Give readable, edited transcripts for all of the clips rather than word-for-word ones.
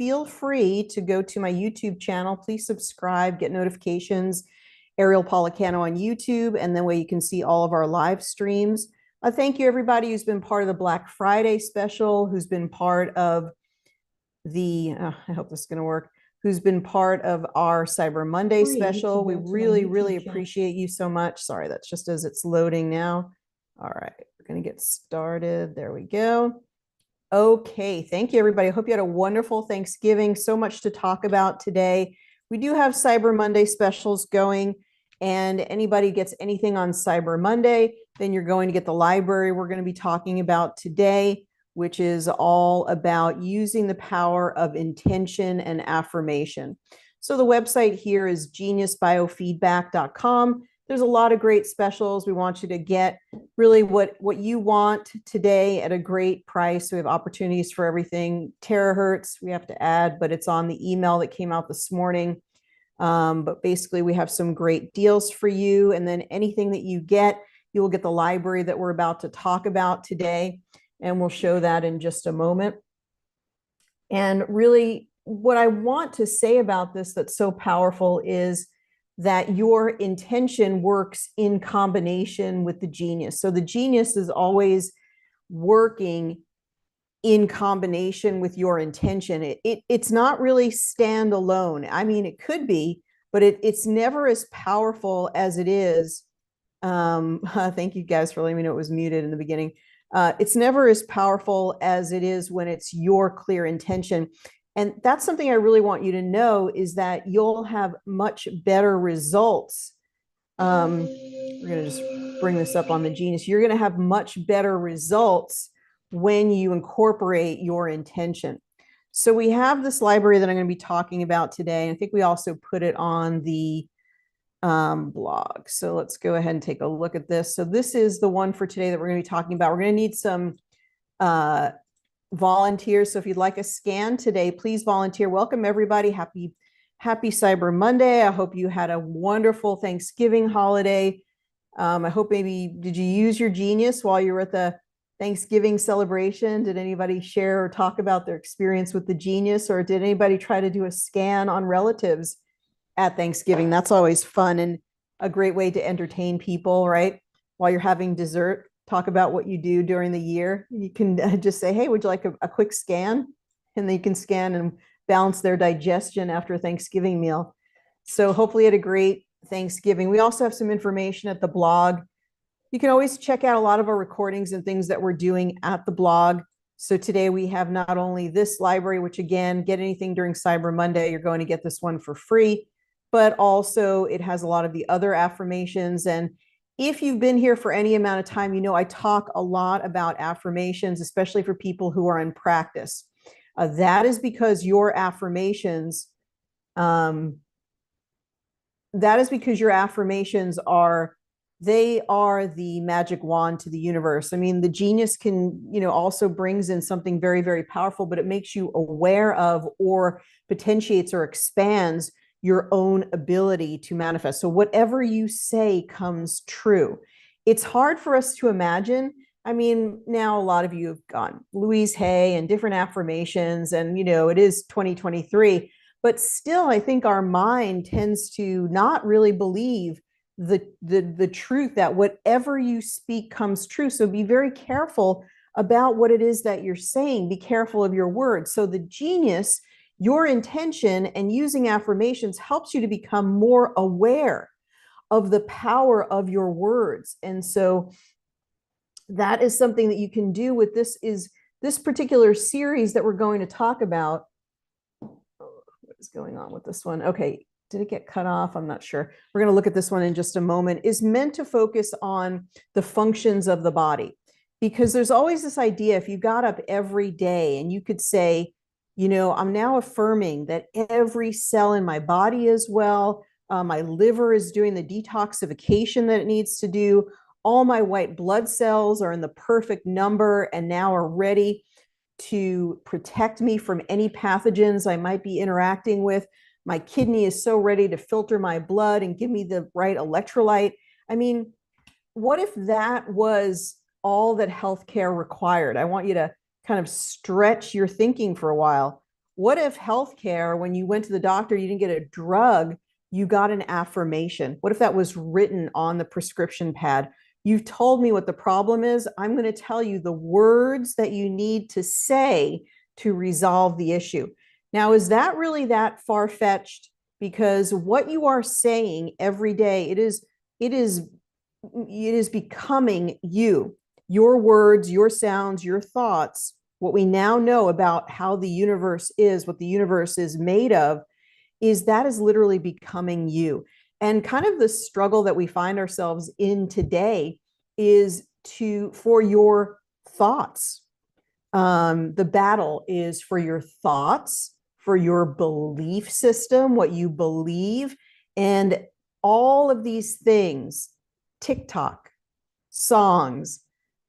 feel free to go to my YouTube channel. Please subscribe, get notifications, Ariel Policano on YouTube, and then where you can see all of our live streams. Thank you, everybody who's been part of the Black Friday special, who's been part of the, I hope this is going to work, who's been part of our Cyber Monday special. We really, really appreciate you so much. Sorry, that's just as it's loading now. All right, we're going to get started. There we go. Okay, thank you, everybody. I hope you had a wonderful Thanksgiving. So much to talk about today. We do have Cyber Monday specials going, and anybody gets anything on Cyber Monday, then you're going to get the library we're going to be talking about today, which is all about using the power of intention and affirmation. So the website here is geniusbiofeedback.com. There's a lot of great specials. We want you to get really what you want today at a great price. We have opportunities for everything. Terahertz, we have to add, but it's on the email that came out this morning. But basically, we have some great deals for you. And then anything that you get, you will get the library that we're about to talk about today. And we'll show that in just a moment. And really, what I want to say about this that's so powerful is that your intention works in combination with the genius. So the genius is always working in combination with your intention. It's not really standalone. I mean, it could be, but it's never as powerful as it is. Thank you guys for letting me know it was muted in the beginning. It's never as powerful as it is when it's your clear intention. And that's something I really want you to know, is that you'll have much better results. We're going to just bring this up on the genius. You're going to have much better results when you incorporate your intention. So we have this library that I'm going to be talking about today. And I think we also put it on the blog. So let's go ahead and take a look at this. So this is the one for today that we're going to be talking about. We're going to need some volunteers. So if you'd like a scan today, please volunteer. Welcome, everybody. Happy Cyber Monday. I hope you had a wonderful Thanksgiving holiday. I hope maybe, did you use your genius while you were at the Thanksgiving celebration? Did anybody share or talk about their experience with the genius, or did anybody try to do a scan on relatives at Thanksgiving? That's always fun and a great way to entertain people, right? While you're having dessert, talk about what you do during the year. You can just say, hey, would you like a quick scan? And then you can scan and balance their digestion after a Thanksgiving meal. So hopefully you had a great Thanksgiving. We also have some information at the blog. You can always check out a lot of our recordings and things that we're doing at the blog. So today we have not only this library, which again, get anything during Cyber Monday, you're going to get this one for free, but also it has a lot of the other affirmations. And if you've been here for any amount of time, you know I talk a lot about affirmations, especially for people who are in practice. That is because your affirmations, are, they are the magic wand to the universe. I mean, the genius can, also brings in something very, very powerful, but it makes you aware of or potentiates or expands your own ability to manifest. So whatever you say comes true. It's hard for us to imagine. I mean, now a lot of you have gone Louise Hay and different affirmations, and it is 2023, but still I think our mind tends to not really believe the truth that whatever you speak comes true. So be very careful about what it is that you're saying. Be careful of your words. So the genius, your intention and using affirmations helps you to become more aware of the power of your words. And so that is something that you can do with this particular series that we're going to talk about. What is going on with this one? Okay. Did it get cut off? I'm not sure. We're going to look at this one in just a moment. Is meant to focus on the functions of the body, because there's always this idea, if you got up every day and you could say, I'm now affirming that every cell in my body is well. My liver is doing the detoxification that it needs to do. All my white blood cells are in the perfect number and now are ready to protect me from any pathogens I might be interacting with. My kidney is so ready to filter my blood and give me the right electrolyte. I mean, what if that was all that healthcare required? I want you to kind of stretch your thinking for a while. What if healthcare, when you went to the doctor, you didn't get a drug, you got an affirmation? What if that was written on the prescription pad? You've told me what the problem is. I'm going to tell you the words that you need to say to resolve the issue. Now, is that really that far-fetched? Because what you are saying every day, it is becoming you, your words, your sounds, your thoughts. What we now know about how the universe is, what the universe is made of, is that is literally becoming you. And kind of the struggle that we find ourselves in today is for your thoughts. The battle is for your thoughts, for your belief system, what you believe, and all of these things, TikTok, songs,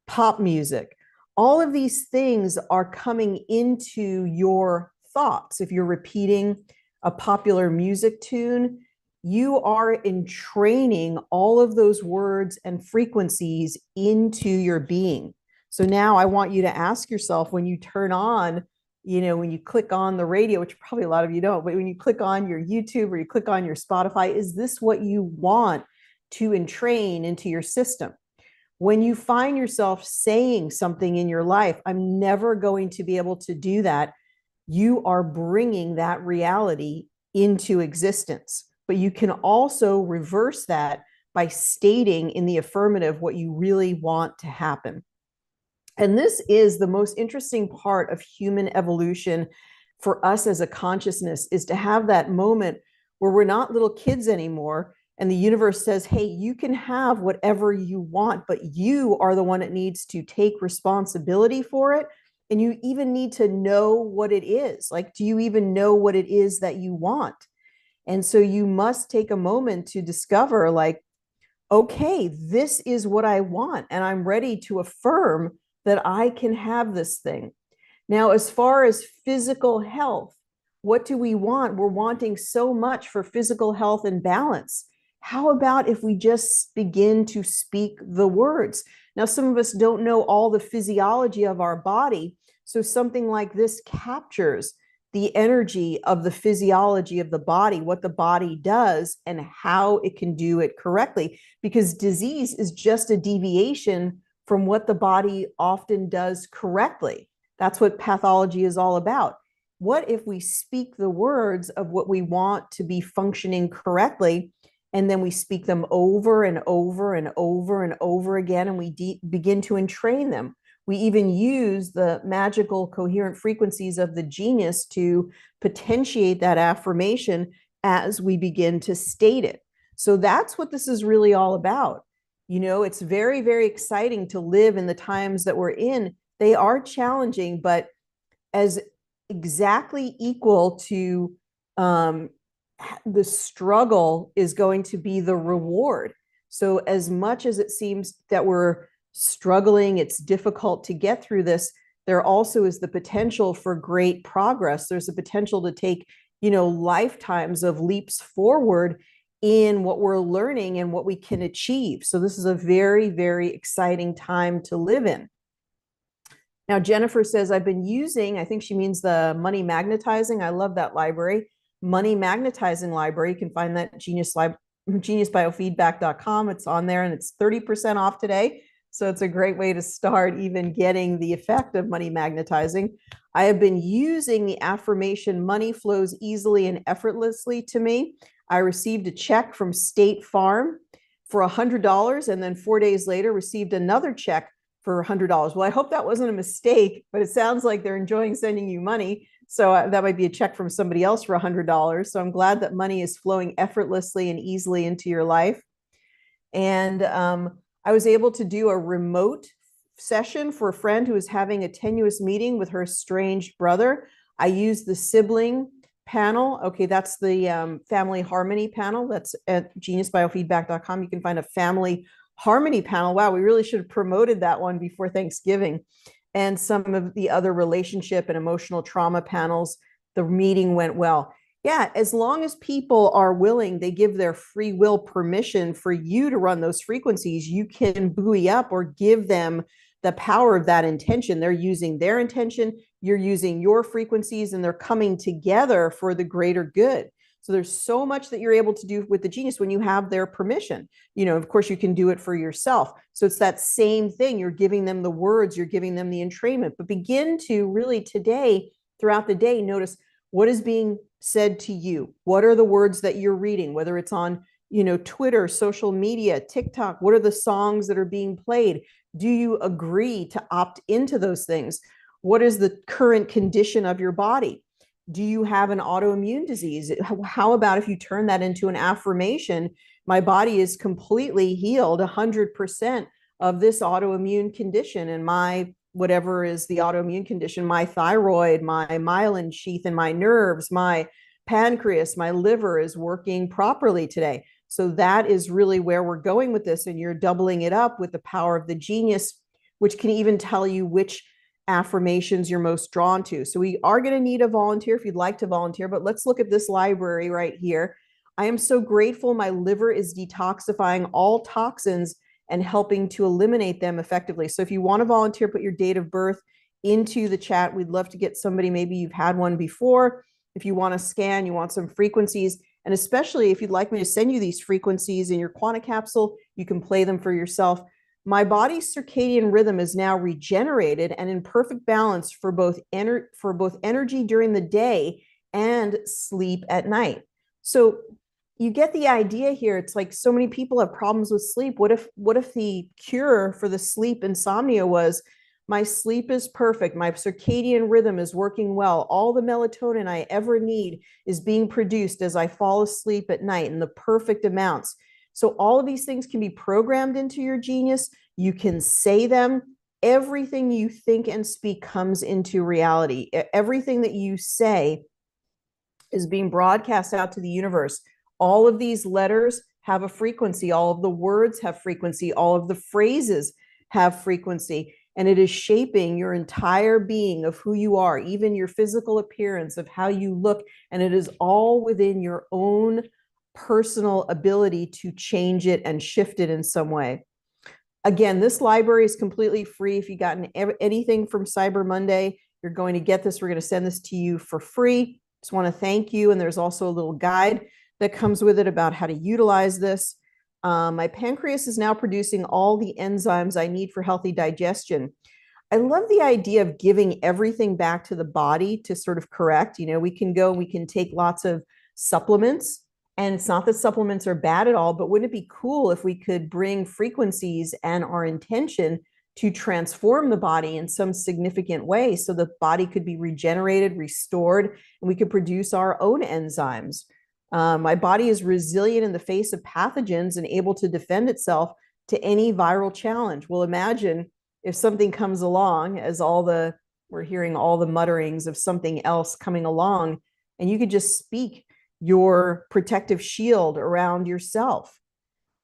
pop music, all of these things are coming into your thoughts. If you're repeating a popular music tune, you are entraining all of those words and frequencies into your being. So now I want you to ask yourself, when you turn on, when you click on the radio, which probably a lot of you don't, but when you click on your YouTube or you click on your Spotify, is this what you want to entrain into your system? When you find yourself saying something in your life, I'm never going to be able to do that, you are bringing that reality into existence. But you can also reverse that by stating in the affirmative what you really want to happen. And this is the most interesting part of human evolution for us as a consciousness, is to have that moment where we're not little kids anymore. And the universe says, hey, you can have whatever you want, but you are the one that needs to take responsibility for it. And you even need to know what it is. Like, do you even know what it is that you want? And so you must take a moment to discover, like, okay, this is what I want. And I'm ready to affirm that I can have this thing. Now, as far as physical health, what do we want? We're wanting so much for physical health and balance. How about if we just begin to speak the words? Now, some of us don't know all the physiology of our body. So something like this captures the energy of the physiology of the body, what the body does and how it can do it correctly. Because disease is just a deviation from what the body often does correctly. That's what pathology is all about. What if we speak the words of what we want to be functioning correctly, and then we speak them over and over and over and over again, and we begin to entrain them? We even use the magical coherent frequencies of the genius to potentiate that affirmation as we begin to state it. So that's what this is really all about. It's very, very exciting to live in the times that we're in. They are challenging, but as exactly equal to the struggle is going to be the reward. So as much as it seems that we're struggling, it's difficult to get through this, there also is the potential for great progress. There's the potential to take, lifetimes of leaps forward in what we're learning and what we can achieve. So this is a very, very exciting time to live in. Now, Jennifer says, I've been using, I think she means the money magnetizing. I love that library. Money magnetizing library. You can find that at geniusbiofeedback.com. It's on there and it's 30% off today. So it's a great way to start even getting the effect of money magnetizing. I have been using the affirmation, money flows easily and effortlessly to me. I received a check from State Farm for $100, and then 4 days later received another check for $100. Well, I hope that wasn't a mistake, but it sounds like they're enjoying sending you money. So that might be a check from somebody else for $100. So I'm glad that money is flowing effortlessly and easily into your life. And I was able to do a remote session for a friend who was having a tenuous meeting with her estranged brother. I used the sibling panel. Okay, that's the family harmony panel. That's at geniusbiofeedback.com. You can find a family harmony panel. Wow, we really should have promoted that one before Thanksgiving. And some of the other relationship and emotional trauma panels. The meeting went well. Yeah, as long as people are willing, they give their free will permission for you to run those frequencies, you can buoy up or give them the power of that intention. They're using their intention, you're using your frequencies, and they're coming together for the greater good. So there's so much that you're able to do with the genius when you have their permission. Of course, you can do it for yourself. So it's that same thing. You're giving them the words, you're giving them the entrainment, but begin to really today, throughout the day, notice what is being said to you. What are the words that you're reading, whether it's on, Twitter, social media, TikTok? What are the songs that are being played? Do you agree to opt into those things? What is the current condition of your body? Do you have an autoimmune disease? How about if you turn that into an affirmation? My body is completely healed, 100% of this autoimmune condition, and my whatever is the autoimmune condition, my thyroid, my myelin sheath and my nerves, my pancreas, my liver is working properly today. So that is really where we're going with this. And you're doubling it up with the power of the genius, which can even tell you which affirmations you're most drawn to. So we are going to need a volunteer if you'd like to volunteer, but let's look at this library right here. I am so grateful my liver is detoxifying all toxins and helping to eliminate them effectively. So if you want to volunteer, put your date of birth into the chat. We'd love to get somebody, maybe you've had one before. If you want to scan, you want some frequencies, and especially if you'd like me to send you these frequencies in your quanta capsule, you can play them for yourself. My body's circadian rhythm is now regenerated and in perfect balance for both energy during the day and sleep at night. So you get the idea here. It's like so many people have problems with sleep. What if the cure for the sleep insomnia was my sleep is perfect, my circadian rhythm is working well, all the melatonin I ever need is being produced as I fall asleep at night in the perfect amounts. So all of these things can be programmed into your genius. You can say them. Everything you think and speak comes into reality. Everything that you say is being broadcast out to the universe. All of these letters have a frequency. All of the words have frequency. All of the phrases have frequency. And it is shaping your entire being of who you are, even your physical appearance, of how you look. And it is all within your own personal ability to change it and shift it in some way. Again, this library is completely free. If you've gotten anything from Cyber Monday, you're going to get this. We're going to send this to you for free. Just want to thank you. And there's also a little guide that comes with it about how to utilize this. My pancreas is now producing all the enzymes I need for healthy digestion. I love the idea of giving everything back to the body to sort of correct. We can go and we can take lots of supplements. And it's not that supplements are bad at all, but wouldn't it be cool if we could bring frequencies and our intention to transform the body in some significant way so the body could be regenerated, restored, and we could produce our own enzymes. My body is resilient in the face of pathogens and able to defend itself to any viral challenge. Well, imagine if something comes along, as we're hearing all the mutterings of something else coming along, and you could just speak your protective shield around yourself.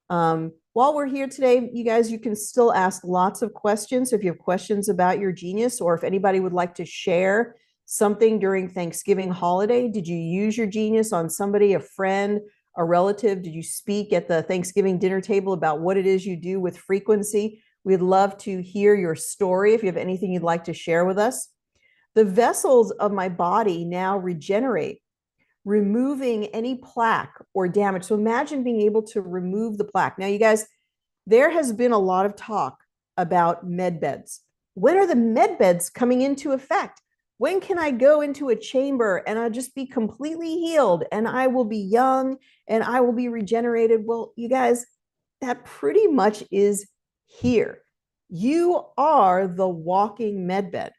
While we're here today, you guys, you can still ask lots of questions. If you have questions about your genius, or if anybody would like to share something during Thanksgiving holiday, did you use your genius on somebody, a friend, a relative? Did you speak at the Thanksgiving dinner table about what it is you do with frequency? We'd love to hear your story if you have anything you'd like to share with us. The vessels of my body now regenerate, removing any plaque or damage. So imagine being able to remove the plaque. Now, you guys, there has been a lot of talk about med beds. When are the med beds coming into effect? When can I go into a chamber and I'll just be completely healed and I will be young and I will be regenerated? Well, you guys, that pretty much is here. You are the walking med bed.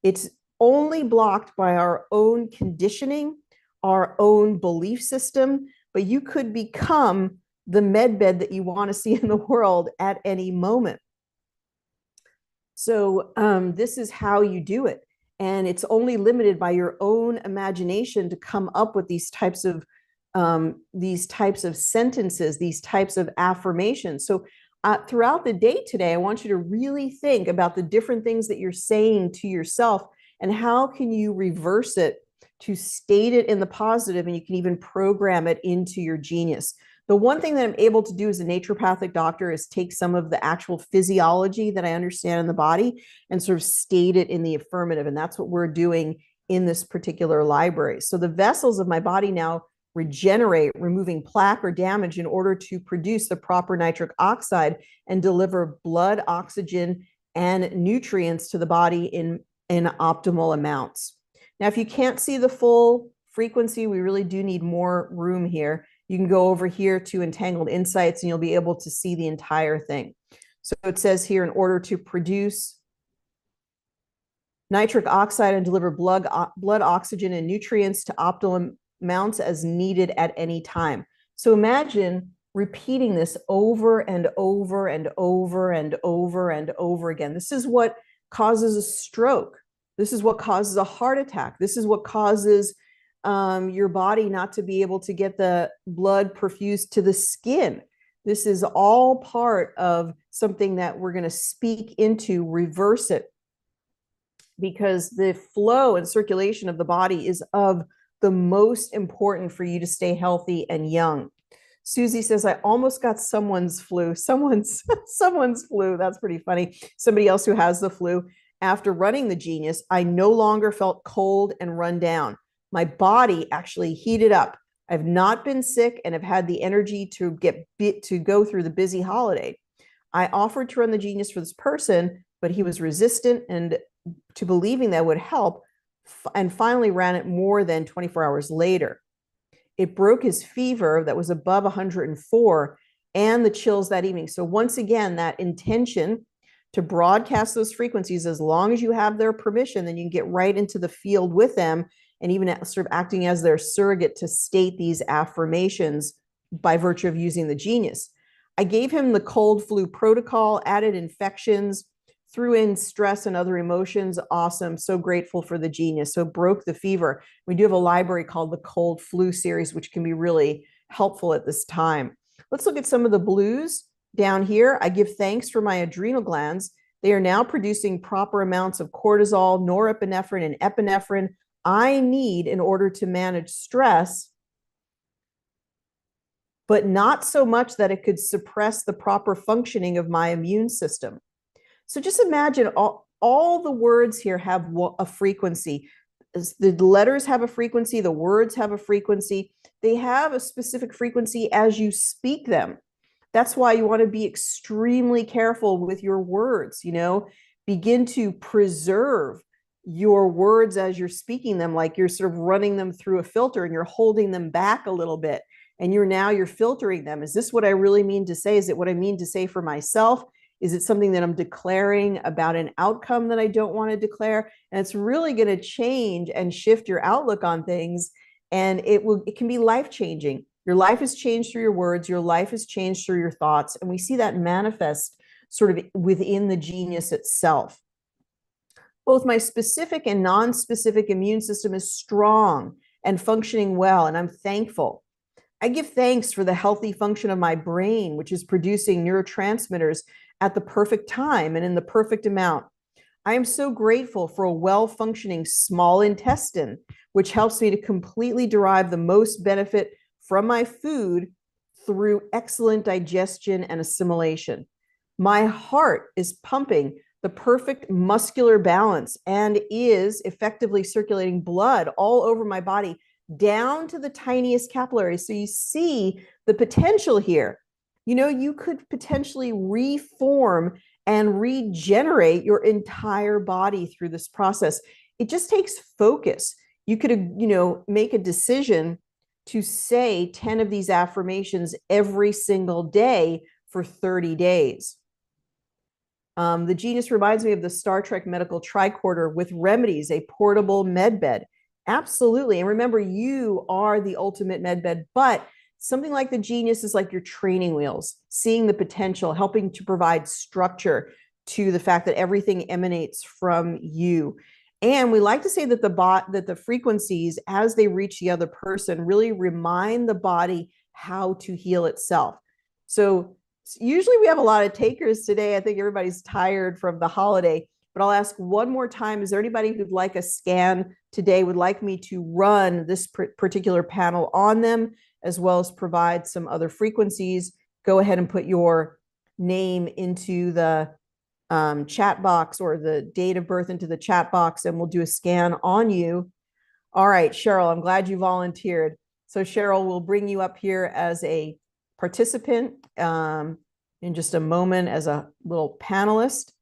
It's only blocked by our own conditioning, our own belief system, but you could become the med bed that you want to see in the world at any moment. So this is how you do it. And it's only limited by your own imagination to come up with these types of sentences, these types of affirmations. So throughout the day today, I want you to really think about the different things that you're saying to yourself and how can you reverse it to state it in the positive, and you can even program it into your genius. The one thing that I'm able to do as a naturopathic doctor is take some of the actual physiology that I understand in the body and sort of state it in the affirmative. And that's what we're doing in this particular library. So the vessels of my body now regenerate, removing plaque or damage in order to produce the proper nitric oxide and deliver blood, oxygen, and nutrients to the body in optimal amounts. Now, if you can't see the full frequency, we really do need more room here. You can go over here to Entangled Insights and you'll be able to see the entire thing. So it says here, in order to produce nitric oxide and deliver blood oxygen and nutrients to optimal amounts as needed at any time. So imagine repeating this over and over and over and over and over again. This is what causes a stroke. This is what causes a heart attack. This is what causes your body not to be able to get the blood perfused to the skin. This is all part of something that we're going to speak into, reverse it, because the flow and circulation of the body is of the most important for you to stay healthy and young. Susie says, I almost got someone's flu. Someone's flu. That's pretty funny. Somebody else who has the flu. After running the Genius, I no longer felt cold and run down. My body actually heated up. I've not been sick and have had the energy to go through the busy holiday. I offered to run the Genius for this person, but he was resistant and to believing that would help, and finally ran it more than 24 hours later. It broke his fever that was above 104 and the chills that evening. So once again, that intention to broadcast those frequencies, as long as you have their permission, then you can get right into the field with them and even sort of acting as their surrogate to state these affirmations by virtue of using the Genius. I gave him the cold flu protocol, added infections, threw in stress and other emotions. Awesome. So grateful for the Genius. So broke the fever. We do have a library called the Cold Flu series, which can be really helpful at this time. Let's look at some of the blues down here. I give thanks for my adrenal glands. They are now producing proper amounts of cortisol, norepinephrine, and epinephrine I need in order to manage stress, but not so much that it could suppress the proper functioning of my immune system. So just imagine all the words here have a frequency. The letters have a frequency, the words have a frequency. They have a specific frequency as you speak them. That's why you want to be extremely careful with your words, begin to preserve your words as you're speaking them, like you're sort of running them through a filter and you're holding them back a little bit. And you're filtering them. Is this what I really mean to say? Is it what I mean to say for myself? Is it something that I'm declaring about an outcome that I don't want to declare? And it's really going to change and shift your outlook on things. And it can be life-changing. Your life is changed through your words. Your life is changed through your thoughts. And we see that manifest sort of within the Genius itself. Both my specific and non-specific immune system is strong and functioning well, and I'm thankful. I give thanks for the healthy function of my brain, which is producing neurotransmitters at the perfect time and in the perfect amount. I am so grateful for a well-functioning small intestine, which helps me to completely derive the most benefit from my food through excellent digestion and assimilation. My heart is pumping the perfect muscular balance and is effectively circulating blood all over my body down to the tiniest capillaries. So you see the potential here. You could potentially reform and regenerate your entire body through this process. It just takes focus. You could, make a decision to say 10 of these affirmations every single day for 30 days. The Genius reminds me of the Star Trek medical tricorder with remedies, a portable med bed. Absolutely. And remember, you are the ultimate med bed, but something like the Genius is like your training wheels, seeing the potential, helping to provide structure to the fact that everything emanates from you. And we like to say that the frequencies, as they reach the other person, really remind the body how to heal itself. So usually we have a lot of takers today. I think everybody's tired from the holiday, but but I'll ask one more time. Is there anybody who'd like a scan today, would like me to run this particular panel on them, as well as provide some other frequencies? Go ahead and put your name into the chat box, or the date of birth into the chat box, and we'll do a scan on you. All right, Cheryl, I'm glad you volunteered. So Cheryl, we'll bring you up here as a participant in just a moment as a little panelist.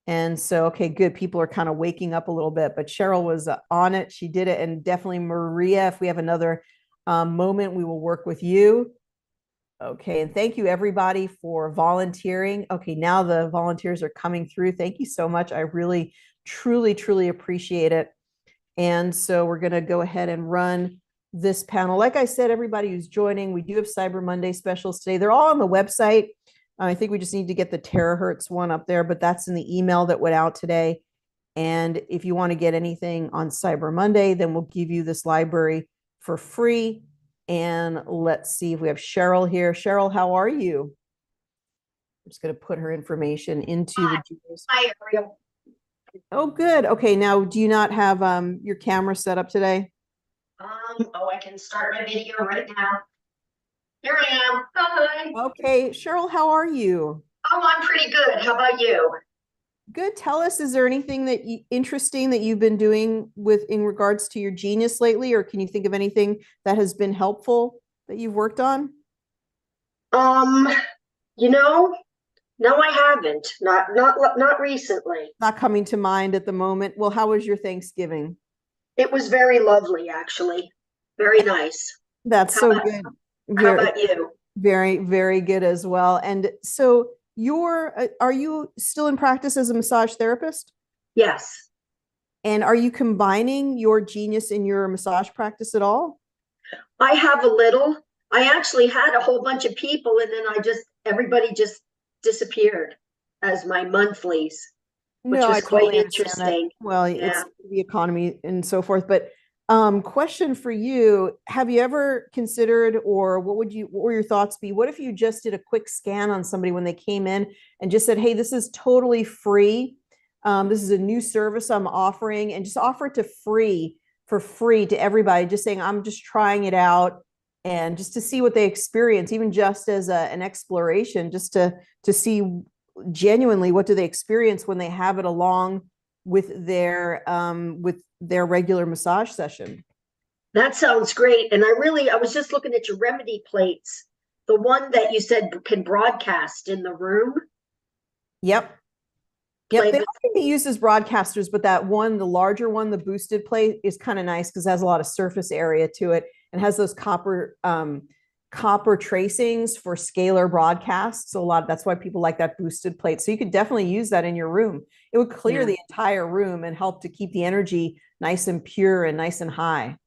And so, okay, good. People are kind of waking up a little bit, but Cheryl was on it. She did it. And definitely Maria, if we have another moment, we will work with you. Okay, and thank you everybody for volunteering. Okay, now the volunteers are coming through. Thank you so much. I really, truly, truly appreciate it. And so we're going to go ahead and run this panel. Like I said, everybody who's joining, we do have Cyber Monday specials today. They're all on the website. I think we just need to get the terahertz one up there, but that's in the email that went out today. And if you want to get anything on Cyber Monday, then we'll give you this library for free. And let's see if we have Cheryl here. Cheryl, how are you? I'm just going to put her information into the Genius. Hi, Ariel. Oh, good. Okay, now do you not have your camera set up today? Oh, I can start my video right now. Here I am. Hi. Okay, Cheryl, how are you? Oh, I'm pretty good. How about you? Good. Tell us, is there anything that interesting that you've been doing in regards to your Genius lately, or can you think of anything that has been helpful that you've worked on? You know, no, I haven't. Not recently. Not coming to mind at the moment. Well, how was your Thanksgiving? It was very lovely, actually. Very nice. That's so good. How about you? Very, very good as well. And so are you still in practice as a massage therapist? Yes. And are you combining your Genius in your massage practice at all? I have a little. I actually had a whole bunch of people, and then everybody just disappeared as my monthlies, which was quite interesting. Well, it's the economy and so forth. But question for you, have you ever considered, or what would your thoughts be? What if you just did a quick scan on somebody when they came in and just said, hey, this is totally free. This is a new service I'm offering, and just offer it for free to everybody, just saying, I'm just trying it out, and just to see what they experience, even just as an exploration, just to see genuinely what do they experience when they have it along with their regular massage session. That sounds great. And I was just looking at your remedy plates, the one that you said can broadcast in the room. Yep. They don't be used as broadcasters, but that one, the larger one, the boosted plate, is kind of nice because it has a lot of surface area to it and has those copper tracings for scalar broadcasts. So that's why people like that boosted plate. So you could definitely use that in your room. It would clear the entire room and help to keep the energy nice and pure and nice and high.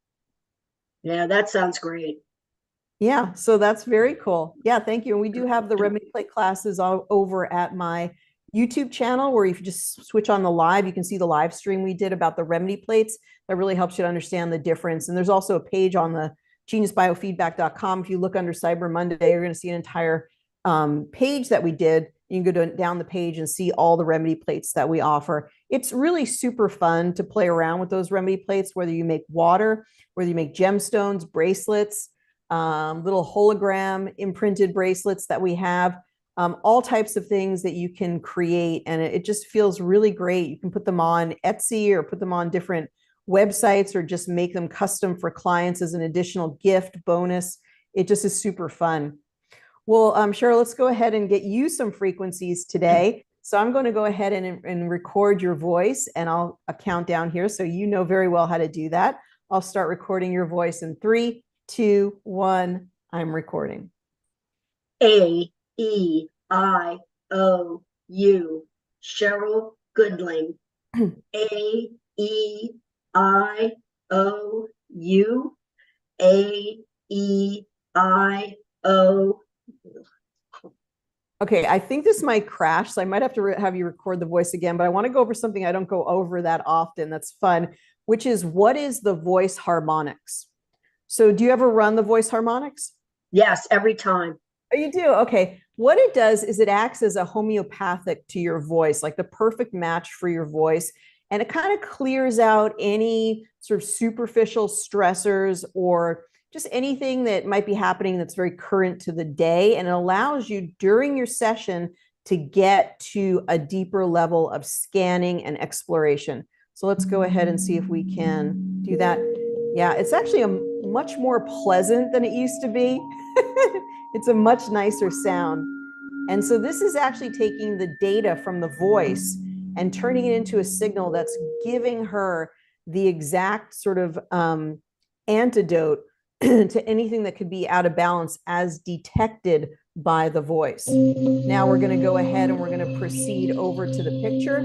Yeah, that sounds great. Yeah, so that's very cool. Yeah, thank you. And we do have the remedy plate classes all over at my YouTube channel, where if you just switch on the live, you can see the live stream we did about the remedy plates. That really helps you to understand the difference. And there's also a page on the geniusbiofeedback.com. If you look under Cyber Monday, you're going to see an entire page that we did. You can go down the page and see all the remedy plates that we offer. It's really super fun to play around with those remedy plates, whether you make water, whether you make gemstones, bracelets, little hologram imprinted bracelets that we have. All types of things that you can create, and it just feels really great. You can put them on Etsy or put them on different websites, or just make them custom for clients as an additional gift bonus. It just is super fun. Well, Cheryl, let's go ahead and get you some frequencies today. So I'm going to go ahead and record your voice, and I'll count down here so you know very well how to do that. I'll start recording your voice in 3, 2, 1. I'm recording. A-E-I-O-U, Cheryl Goodling. A-E-I-O-U, A-E-I-O. Okay, I think this might crash, so I might have to have you record the voice again, but I want to go over something I don't go over that often that's fun, which is, what is the voice harmonics? So do you ever run the voice harmonics? Yes, every time. Oh, you do? Okay. what it does is it acts as a homeopathic to your voice, like the perfect match for your voice. And it kind of clears out any sort of superficial stressors or just anything that might be happening that's very current to the day. And it allows you during your session to get to a deeper level of scanning and exploration. So let's go ahead and see if we can do that. Yeah, it's actually a much more pleasant than it used to be. It's a much nicer sound. And so this is actually taking the data from the voice and turning it into a signal that's giving her the exact sort of antidote to anything that could be out of balance as detected by the voice. Now we're going to go ahead and we're going to proceed over to the picture.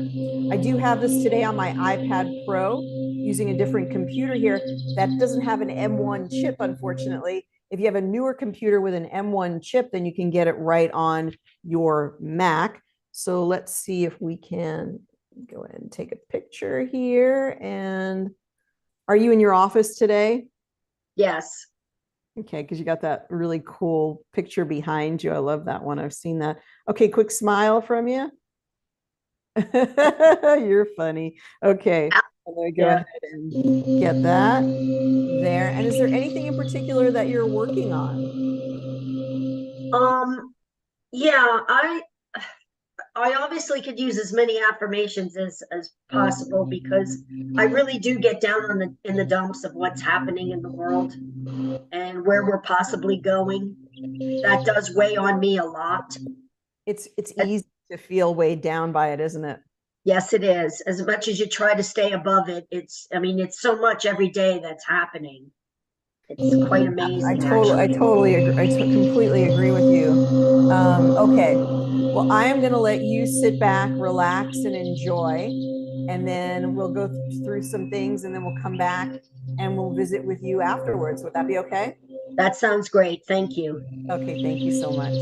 I do have this today on my iPad Pro using a different computer here that doesn't have an M1 chip, unfortunately. If you have a newer computer with an M1 chip, then you can get it right on your Mac. So let's see if we can go ahead and take a picture here. And are you in your office today? Yes. Okay, because you got that really cool picture behind you. I love that one. I've seen that. Okay, quick smile from you. You're funny. Okay, I'm going to go ahead and get that there. And is there anything in particular that you're working on? Yeah, I obviously could use as many affirmations as possible because I really do get down on in the dumps of what's happening in the world and where we're possibly going. That does weigh on me a lot. It's easy to feel weighed down by it, isn't it? Yes, it is. As much as you try to stay above it, I mean, it's so much every day that's happening. It's quite amazing. I totally agree. I completely agree with you. Okay. Well, I am going to let you sit back, relax, and enjoy. And then we'll go through some things and then we'll come back and we'll visit with you afterwards. Would that be okay? That sounds great. Thank you. Okay. Thank you so much.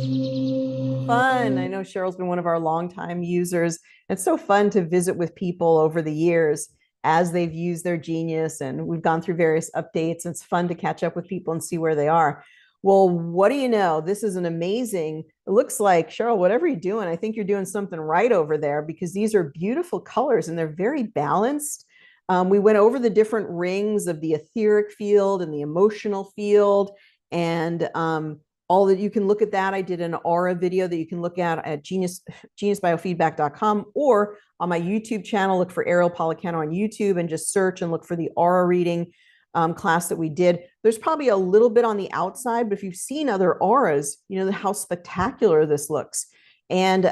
Fun. I know Cheryl's been one of our longtime users. It's so fun to visit with people over the years as they've used their genius, and we've gone through various updates. It's fun to catch up with people and see where they are. Well, what do you know? This is an amazing, it looks like, Cheryl, whatever you're doing, I think you're doing something right over there because these are beautiful colors and they're very balanced. We went over the different rings of the etheric field and the emotional field, and all that you can look at that. I did an aura video that you can look at geniusbiofeedback.com or on my YouTube channel. Look for Ariel Policano on YouTube and just search and look for the aura reading class that we did. There's probably a little bit on the outside, but if you've seen other auras, you know how spectacular this looks. And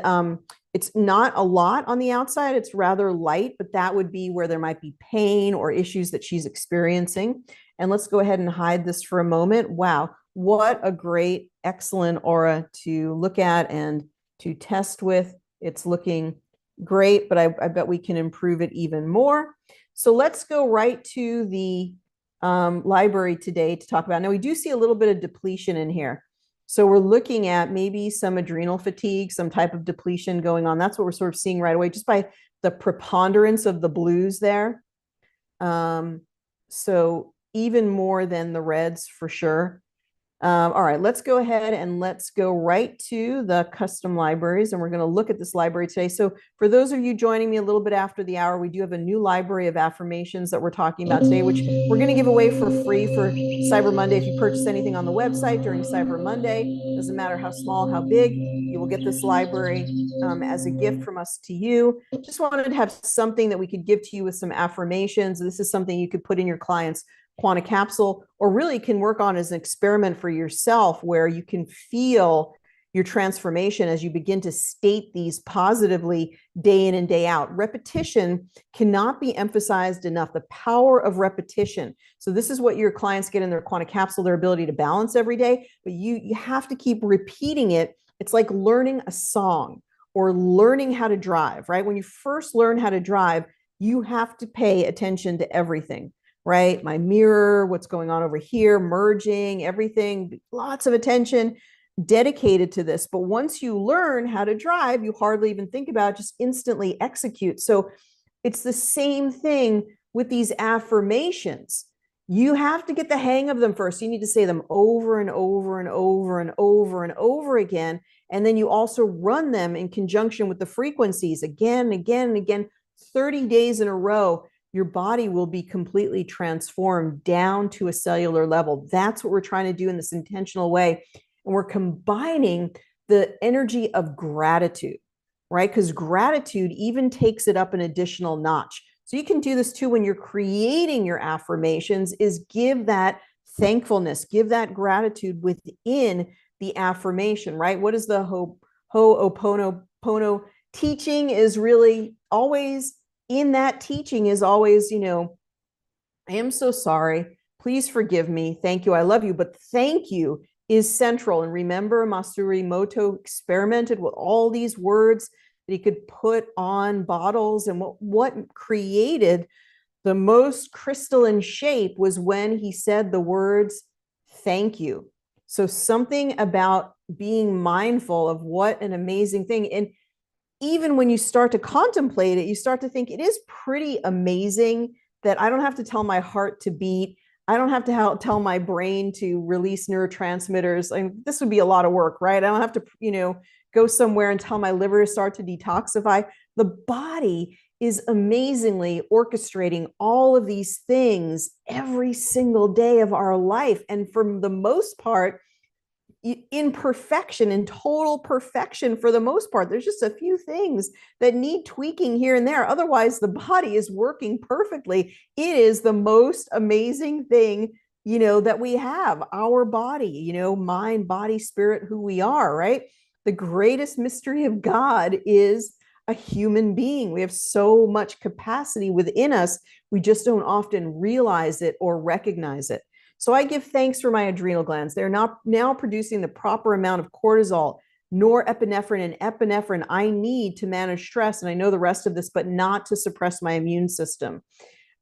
it's not a lot on the outside. It's rather light, but that would be where there might be pain or issues that she's experiencing. And let's go ahead and hide this for a moment. Wow. What a great, excellent aura to look at and to test with. It's looking great, but I bet we can improve it even more. So let's go right to the library today to talk about. Now, we do see a little bit of depletion in here. So we're looking at maybe some adrenal fatigue, some type of depletion going on. That's what we're sort of seeing right away, just by the preponderance of the blues there. So even more than the reds for sure. All right, let's go ahead and let's go right to the custom libraries, and we're going to look at this library today. So for those of you joining me a little bit after the hour, we do have a new library of affirmations that we're talking about today, which we're going to give away for free for Cyber Monday. If you purchase anything on the website during Cyber Monday, doesn't matter how small, how big, you will get this library as a gift from us to you. Just wanted to have something that we could give to you with some affirmations. This is something you could put in your clients' quantum capsule, or really can work on as an experiment for yourself, where you can feel your transformation as you begin to state these positively day in and day out. Repetition cannot be emphasized enough, the power of repetition. So this is what your clients get in their quantum capsule, their ability to balance every day, but you have to keep repeating it. It's like learning a song or learning how to drive, right? When you first learn how to drive, you have to pay attention to everything. Right? My mirror, what's going on over here, merging, everything, lots of attention dedicated to this. But once you learn how to drive, you hardly even think about it, just instantly execute. So it's the same thing with these affirmations. You have to get the hang of them first. You need to say them over and over and over and over and over again. And then you also run them in conjunction with the frequencies again and again and again, 30 days in a row. Your body will be completely transformed down to a cellular level. That's what we're trying to do in this intentional way. And we're combining the energy of gratitude, right? Because gratitude even takes it up an additional notch. So you can do this too when you're creating your affirmations, is give that thankfulness, give that gratitude within the affirmation, right? What is the Ho'oponopono teaching is really always in that teaching is always, I am so sorry. Please forgive me. Thank you. I love you. But thank you is central. And remember, Masaru Emoto experimented with all these words that he could put on bottles. And what created the most crystalline shape was when he said the words, thank you. So something about being mindful of what an amazing thing. And even when you start to contemplate it, you start to think it is pretty amazing that I don't have to tell my heart to beat. I don't have to tell my brain to release neurotransmitters. I mean, this would be a lot of work, right? I don't have to, go somewhere and tell my liver to start to detoxify. The body is amazingly orchestrating all of these things every single day of our life. And for the most part, in perfection, in total perfection for the most part. There's just a few things that need tweaking here and there. Otherwise, the body is working perfectly. It is the most amazing thing, that we have, our body, mind, body, spirit, who we are, right? The greatest mystery of God is a human being. We have so much capacity within us. We just don't often realize it or recognize it. So I give thanks for my adrenal glands. They're now producing the proper amount of cortisol, norepinephrine, and epinephrine I need to manage stress. And I know the rest of this, but not to suppress my immune system.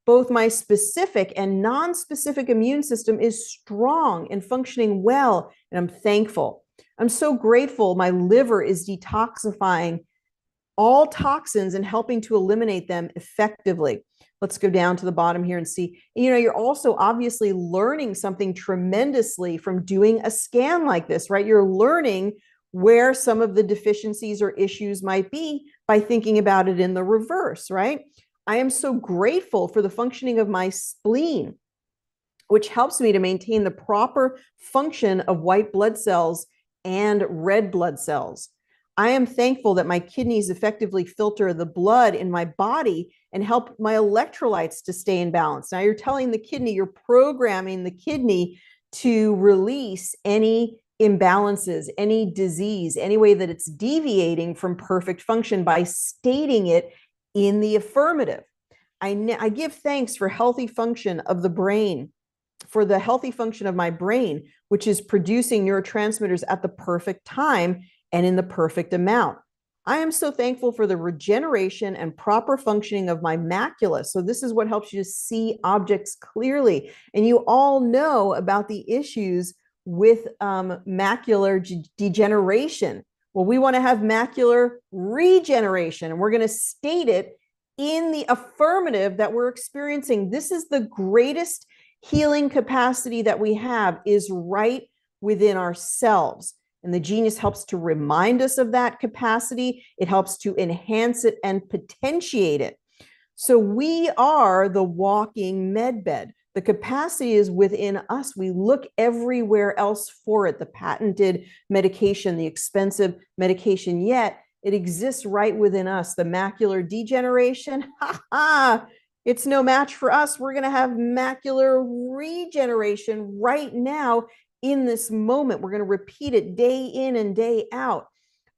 Both my specific and non-specific immune system is strong and functioning well, and I'm thankful. I'm so grateful my liver is detoxifying all toxins and helping to eliminate them effectively. Let's go down to the bottom here and see, you're also obviously learning something tremendously from doing a scan like this, right? You're learning where some of the deficiencies or issues might be by thinking about it in the reverse, right? I am so grateful for the functioning of my spleen, which helps me to maintain the proper function of white blood cells and red blood cells. I am thankful that my kidneys effectively filter the blood in my body and help my electrolytes to stay in balance. Now you're telling the kidney, you're programming the kidney to release any imbalances, any disease, any way that it's deviating from perfect function by stating it in the affirmative. I give thanks for healthy function of the brain, for the healthy function of my brain, which is producing neurotransmitters at the perfect time and in the perfect amount. I am so thankful for the regeneration and proper functioning of my macula. So this is what helps you to see objects clearly. And you all know about the issues with macular degeneration. Well, we want to have macular regeneration, and we're going to state it in the affirmative that we're experiencing. This is the greatest healing capacity that we have, is right within ourselves. And the genius helps to remind us of that capacity. It helps to enhance it and potentiate it. So we are the walking med bed. The capacity is within us. We look everywhere else for it, the patented medication, the expensive medication, yet it exists right within us. The macular degeneration, it's no match for us. We're going to have macular regeneration right now. In this moment, we're going to repeat it day in and day out.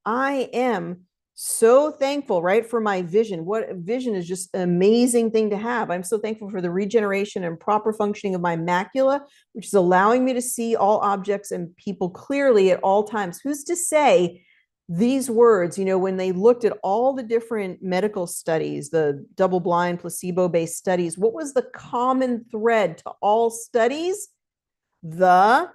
I am so thankful, right, for my vision. What vision is just an amazing thing to have. I'm so thankful for the regeneration and proper functioning of my macula, which is allowing me to see all objects and people clearly at all times. Who's to say these words, when they looked at all the different medical studies, the double-blind, placebo-based studies, what was the common thread to all studies? The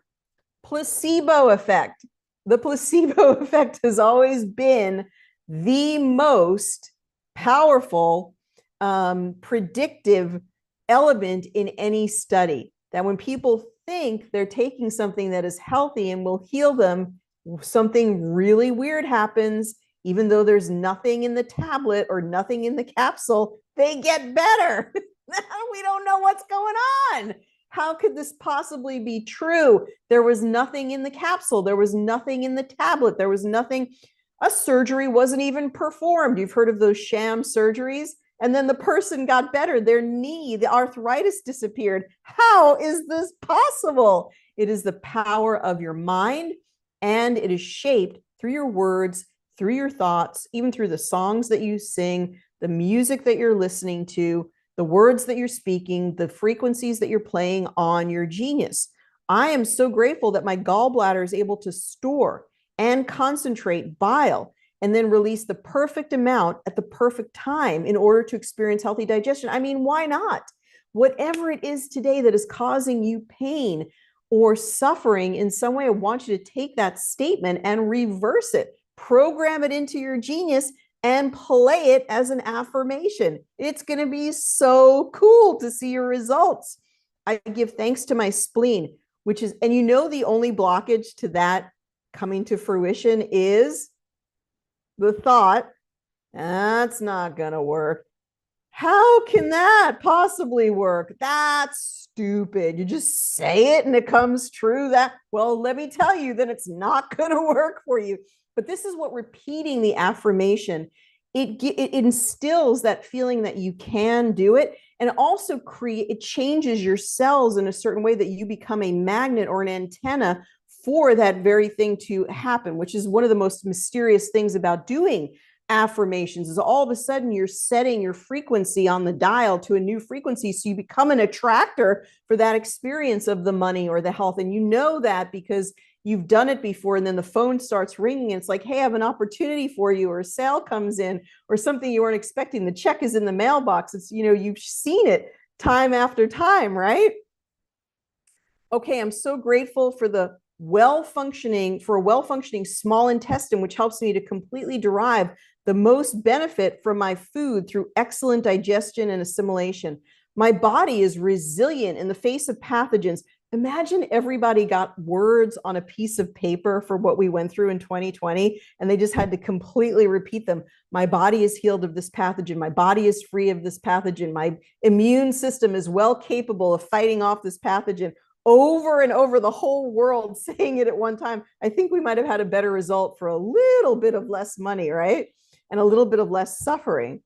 placebo effect. The placebo effect has always been the most powerful predictive element in any study. that when people think they're taking something that is healthy and will heal them, something really weird happens. Even though there's nothing in the tablet or nothing in the capsule, they get better. We don't know what's going on. How could this possibly be true? There was nothing in the capsule. There was nothing in the tablet. There was nothing. A surgery wasn't even performed. You've heard of those sham surgeries? And then the person got better. Their knee, the arthritis disappeared. How is this possible? It is the power of your mind, and it is shaped through your words, through your thoughts, even through the songs that you sing, the music that you're listening to, the words that you're speaking, the frequencies that you're playing on your genius. I am so grateful that my gallbladder is able to store and concentrate bile and then release the perfect amount at the perfect time in order to experience healthy digestion. I mean, why not? Whatever it is today that is causing you pain or suffering in some way, I want you to take that statement and reverse it, program it into your genius, and play it as an affirmation. It's going to be so cool to see your results. I give thanks to my spleen, which is, and you know, the only blockage to that coming to fruition is the thought, that's not going to work. How can that possibly work? That's stupid. You just say it and it comes true. That, well, let me tell you, then it's not going to work for you. But this is what repeating the affirmation, it instills that feeling that you can do it, and also it changes your cells in a certain way that you become a magnet or an antenna for that very thing to happen, which is one of the most mysterious things about doing affirmations. Is all of a sudden you're setting your frequency on the dial to a new frequency, so you become an attractor for that experience of the money or the health. And you know that because you've done it before, and then the phone starts ringing and it's like, hey, I have an opportunity for you, or a sale comes in, or something you weren't expecting. The check is in the mailbox. It's, you know, you've seen it time after time, right? Okay, I'm so grateful for a well-functioning small intestine, which helps me to completely derive the most benefit from my food through excellent digestion and assimilation. My body is resilient in the face of pathogens. Imagine everybody got words on a piece of paper for what we went through in 2020, and they just had to completely repeat them. My body is healed of this pathogen. My body is free of this pathogen. My immune system is well capable of fighting off this pathogen. Over and over, the whole world saying it at one time. I think we might have had a better result for a little bit of less money, right? And a little bit of less suffering.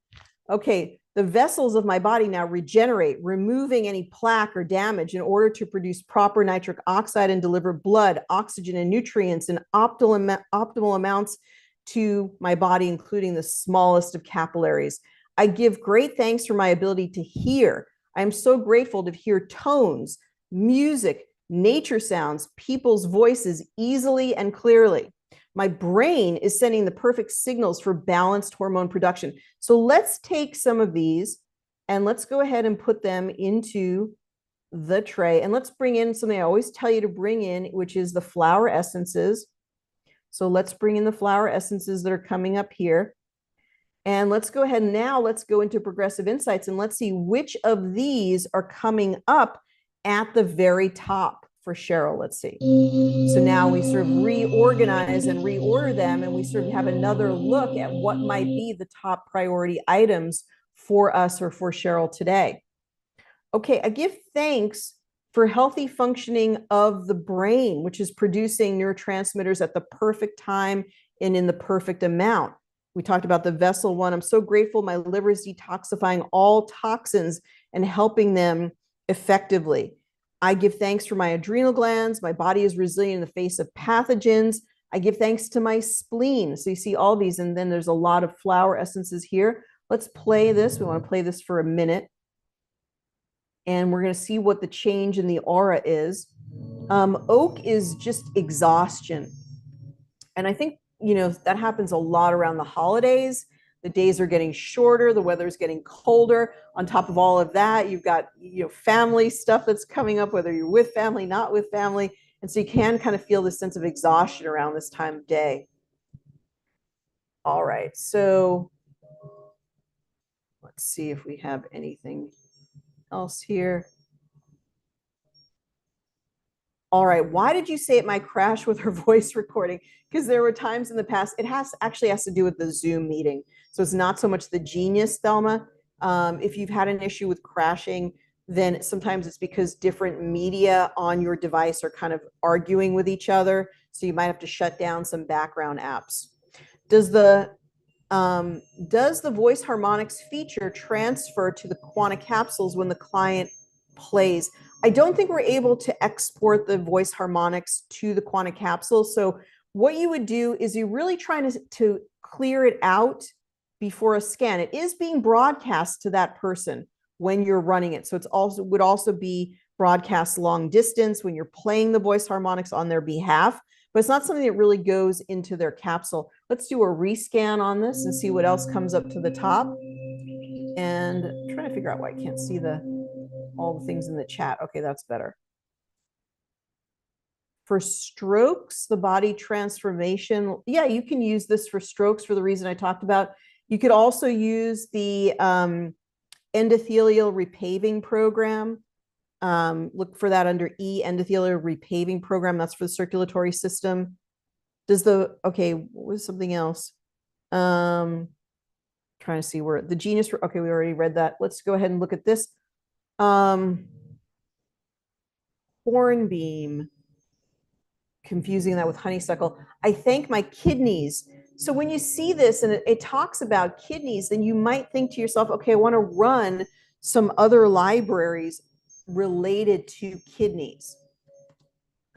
Okay, the vessels of my body now regenerate, removing any plaque or damage in order to produce proper nitric oxide and deliver blood, oxygen, and nutrients in optimal amounts to my body, including the smallest of capillaries. I give great thanks for my ability to hear. I'm so grateful to hear tones, music, nature sounds, people's voices easily and clearly. My brain is sending the perfect signals for balanced hormone production. So let's take some of these and let's go ahead and put them into the tray. And let's bring in something I always tell you to bring in, which is the flower essences. So let's bring in the flower essences that are coming up here. And let's go ahead now, let's go into progressive insights and let's see which of these are coming up at the very top for Cheryl. Let's see. So now we sort of reorganize and reorder them, and we sort of have another look at what might be the top priority items for us or for Cheryl today. Okay, I give thanks for healthy functioning of the brain, which is producing neurotransmitters at the perfect time and in the perfect amount. We talked about the vessel one. I'm so grateful my liver is detoxifying all toxins and helping them effectively. I give thanks for my adrenal glands. My body is resilient in the face of pathogens. I give thanks to my spleen. So you see all these, and then there's a lot of flower essences here. Let's play this. We want to play this for a minute. And we're going to see what the change in the aura is. Oak is just exhaustion. And I think, you know, that happens a lot around the holidays. The days are getting shorter. The weather is getting colder. On top of all of that, you've got, you know, family stuff that's coming up, whether you're with family, not with family. And so you can kind of feel this sense of exhaustion around this time of day. All right. So let's see if we have anything else here. All right. Why did you say it might crash with her voice recording? Because there were times in the past, it actually has to do with the Zoom meeting. So it's not so much the Genius, Thelma. If you've had an issue with crashing, then sometimes it's because different media on your device are kind of arguing with each other. So you might have to shut down some background apps. Does the voice harmonics feature transfer to the quanta capsules when the client plays? I don't think we're able to export the voice harmonics to the quanta capsule. So what you would do is you're really trying to clear it out before a scan. It is being broadcast to that person when you're running it. So it's also would also be broadcast long distance when you're playing the voice harmonics on their behalf, but it's not something that really goes into their capsule. Let's do a rescan on this and see what else comes up to the top. And I'm trying to figure out why I can't see all the things in the chat. Okay, that's better. For strokes, the body transformation, yeah, you can use this for strokes for the reason I talked about. You could also use the endothelial repaving program. Look for that under E, endothelial repaving program. That's for the circulatory system. Okay, what was something else? Trying to see where the Genius, okay, we already read that. Let's go ahead and look at this. Hornbeam, confusing that with honeysuckle. I thank my kidneys. So when you see this and it talks about kidneys, then you might think to yourself, okay, I want to run some other libraries related to kidneys.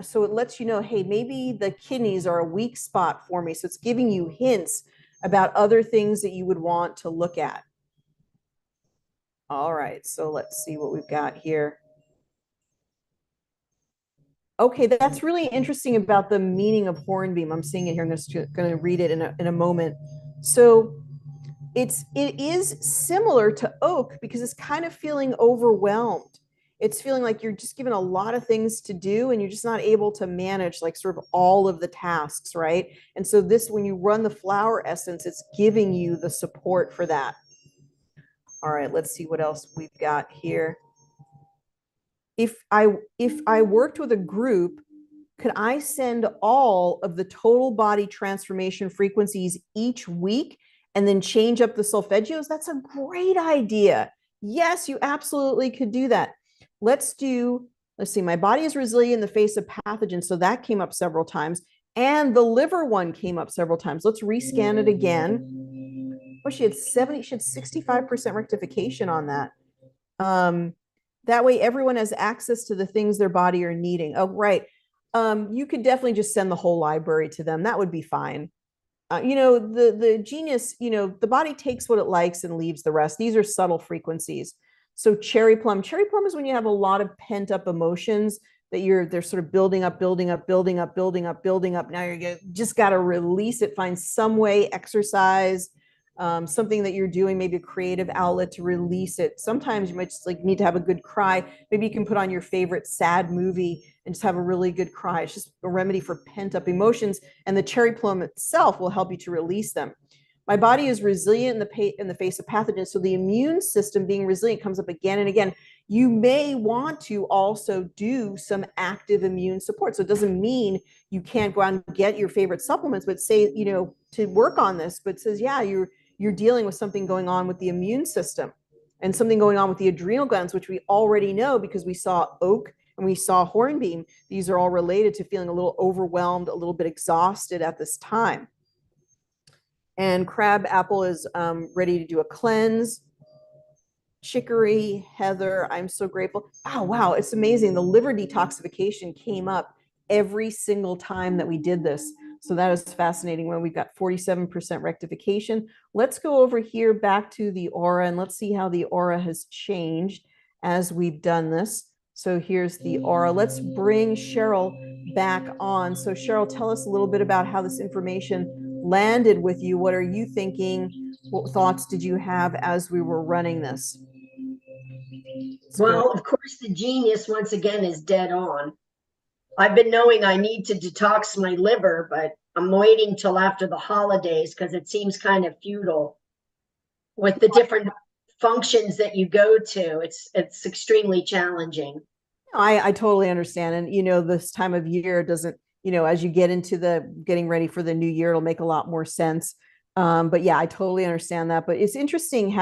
So it lets you know, hey, maybe the kidneys are a weak spot for me. So it's giving you hints about other things that you would want to look at. All right, so let's see what we've got here. Okay, that's really interesting about the meaning of hornbeam. I'm seeing it here. I'm just going to read it in a moment. So it is similar to oak because it's kind of feeling overwhelmed. It's feeling like you're just given a lot of things to do and you're just not able to manage like sort of all of the tasks, right? And so this, when you run the flower essence, it's giving you the support for that. All right, let's see what else we've got here. If I worked with a group, could I send all of the total body transformation frequencies each week and then change up the solfeggios? That's a great idea. Yes, you absolutely could do that. Let's see, my body is resilient in the face of pathogens. So that came up several times. And the liver one came up several times. Let's rescan it again. Oh, she had 65% rectification on that. That way everyone has access to the things their body are needing. Oh, right. You could definitely just send the whole library to them. That would be fine. The Genius, the body takes what it likes and leaves the rest. These are subtle frequencies. So cherry plum is when you have a lot of pent up emotions that they're sort of building up. Now you just got to release it, find some way, exercise, something that you're doing, maybe a creative outlet to release it. Sometimes you might just like need to have a good cry. Maybe you can put on your favorite sad movie and just have a really good cry. It's just a remedy for pent up emotions. And the cherry plum itself will help you to release them. My body is resilient in the face of pathogens. So the immune system being resilient comes up again and again. You may want to also do some active immune support. So it doesn't mean you can't go out and get your favorite supplements, but say, to work on this, but says, yeah, you're dealing with something going on with the immune system and something going on with the adrenal glands, which we already know because we saw oak and we saw hornbeam. These are all related to feeling a little overwhelmed, a little bit exhausted at this time. And crab apple is ready to do a cleanse. Chicory, heather, I'm so grateful. Oh, wow, it's amazing. The liver detoxification came up every single time that we did this. So that is fascinating when we've got 47% rectification. Let's go over here back to the aura and let's see how the aura has changed as we've done this. So here's the aura. Let's bring Cheryl back on. So Cheryl, tell us a little bit about how this information landed with you. What are you thinking? What thoughts did you have as we were running this? Well, of course, the Genius once again is dead on. I've been knowing I need to detox my liver, but I'm waiting till after the holidays because it seems kind of futile with the different functions that you go to. It's extremely challenging. I totally understand. And, this time of year doesn't, as you get into the getting ready for the new year, it'll make a lot more sense. But yeah, I totally understand that. But it's interesting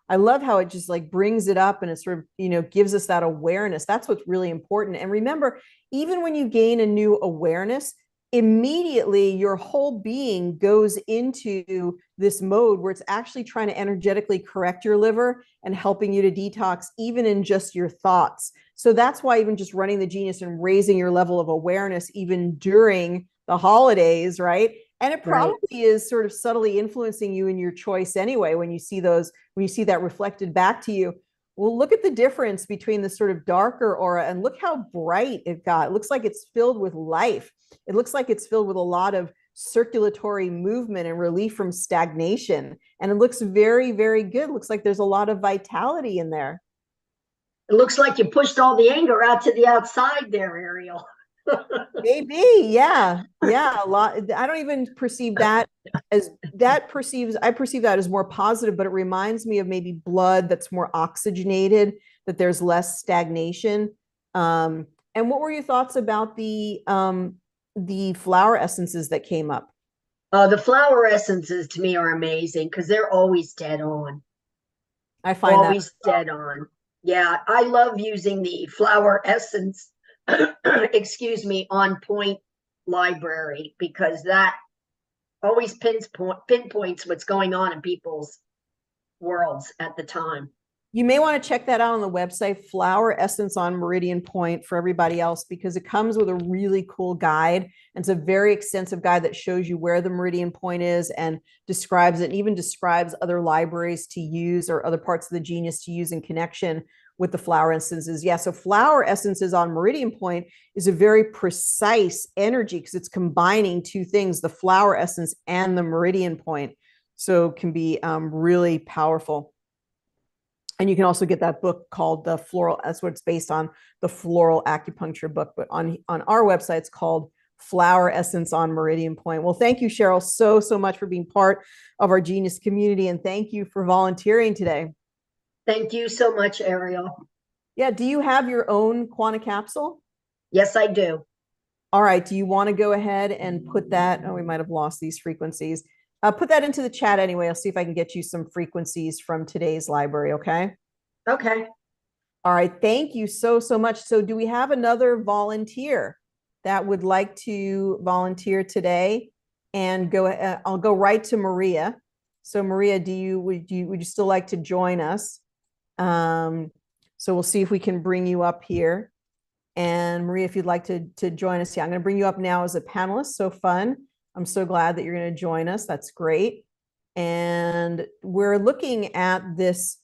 I love how it just like brings it up and it sort of, gives us that awareness. That's what's really important. And remember, even when you gain a new awareness, immediately your whole being goes into this mode where it's actually trying to energetically correct your liver and helping you to detox, even in just your thoughts. So that's why even just running the Genius and raising your level of awareness, even during the holidays, right? And it Right. probably is sort of subtly influencing you in your choice anyway, when you see that reflected back to you. Well, look at the difference between the sort of darker aura and look how bright it got. It looks like it's filled with life. It looks like it's filled with a lot of circulatory movement and relief from stagnation. And it looks very, very good. It looks like there's a lot of vitality in there. It looks like you pushed all the anger out to the outside there, Ariel. Maybe, yeah, yeah. A lot. I don't even perceive that as I perceive that as more positive, but it reminds me of maybe blood that's more oxygenated, that there's less stagnation. And what were your thoughts about the flower essences that came up? The flower essences to me are amazing because they're always dead on. I find that. Always dead on. Yeah, I love using the flower essence, excuse me, on point library because that always pinpoints what's going on in people's worlds at the time. You may want to check that out on the website, Flower Essence on Meridian Point, for everybody else, because it comes with a really cool guide. And it's a very extensive guide that shows you where the Meridian Point is and describes it, and even describes other libraries to use or other parts of the Genius to use in connection with the flower essences. Yeah, so flower essences on Meridian Point is a very precise energy because it's combining two things, the flower essence and the Meridian Point. So it can be really powerful. And you can also get that book called the Floral, that's what it's based on, the Floral Acupuncture book. But on our website, it's called Flower Essence on Meridian Point. Well, thank you, Cheryl, so much for being part of our Genius community. And thank you for volunteering today. Thank you so much, Ariel. Yeah, do you have your own quanta capsule? Yes, I do. All right, do you want to go ahead and put that, oh, we might have lost these frequencies. Put that into the chat anyway. I'll see if I can get you some frequencies from today's library, okay? Okay. All right, thank you so much. So do we have another volunteer that would like to volunteer today? And go, I'll go right to Maria. So Maria, would you still like to join us? So we'll see if we can bring you up here. And Maria, if you'd like to join us, yeah, I'm going to bring you up now as a panelist. So fun. I'm so glad that you're going to join us. That's great. And we're looking at this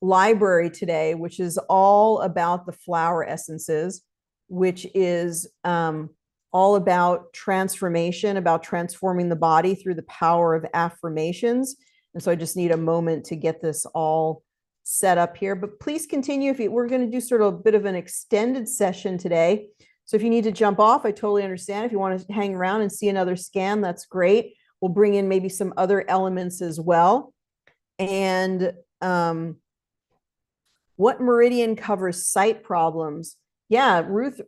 library today, which is all about the flower essences, which is all about transformation, about transforming the body through the power of affirmations. And so I just need a moment to get this all set up here, but please continue. We're going to do sort of a bit of an extended session today. So if you need to jump off, I totally understand. If you want to hang around and see another scan, that's great. We'll bring in maybe some other elements as well. And what meridian covers sight problems? Yeah, Ruth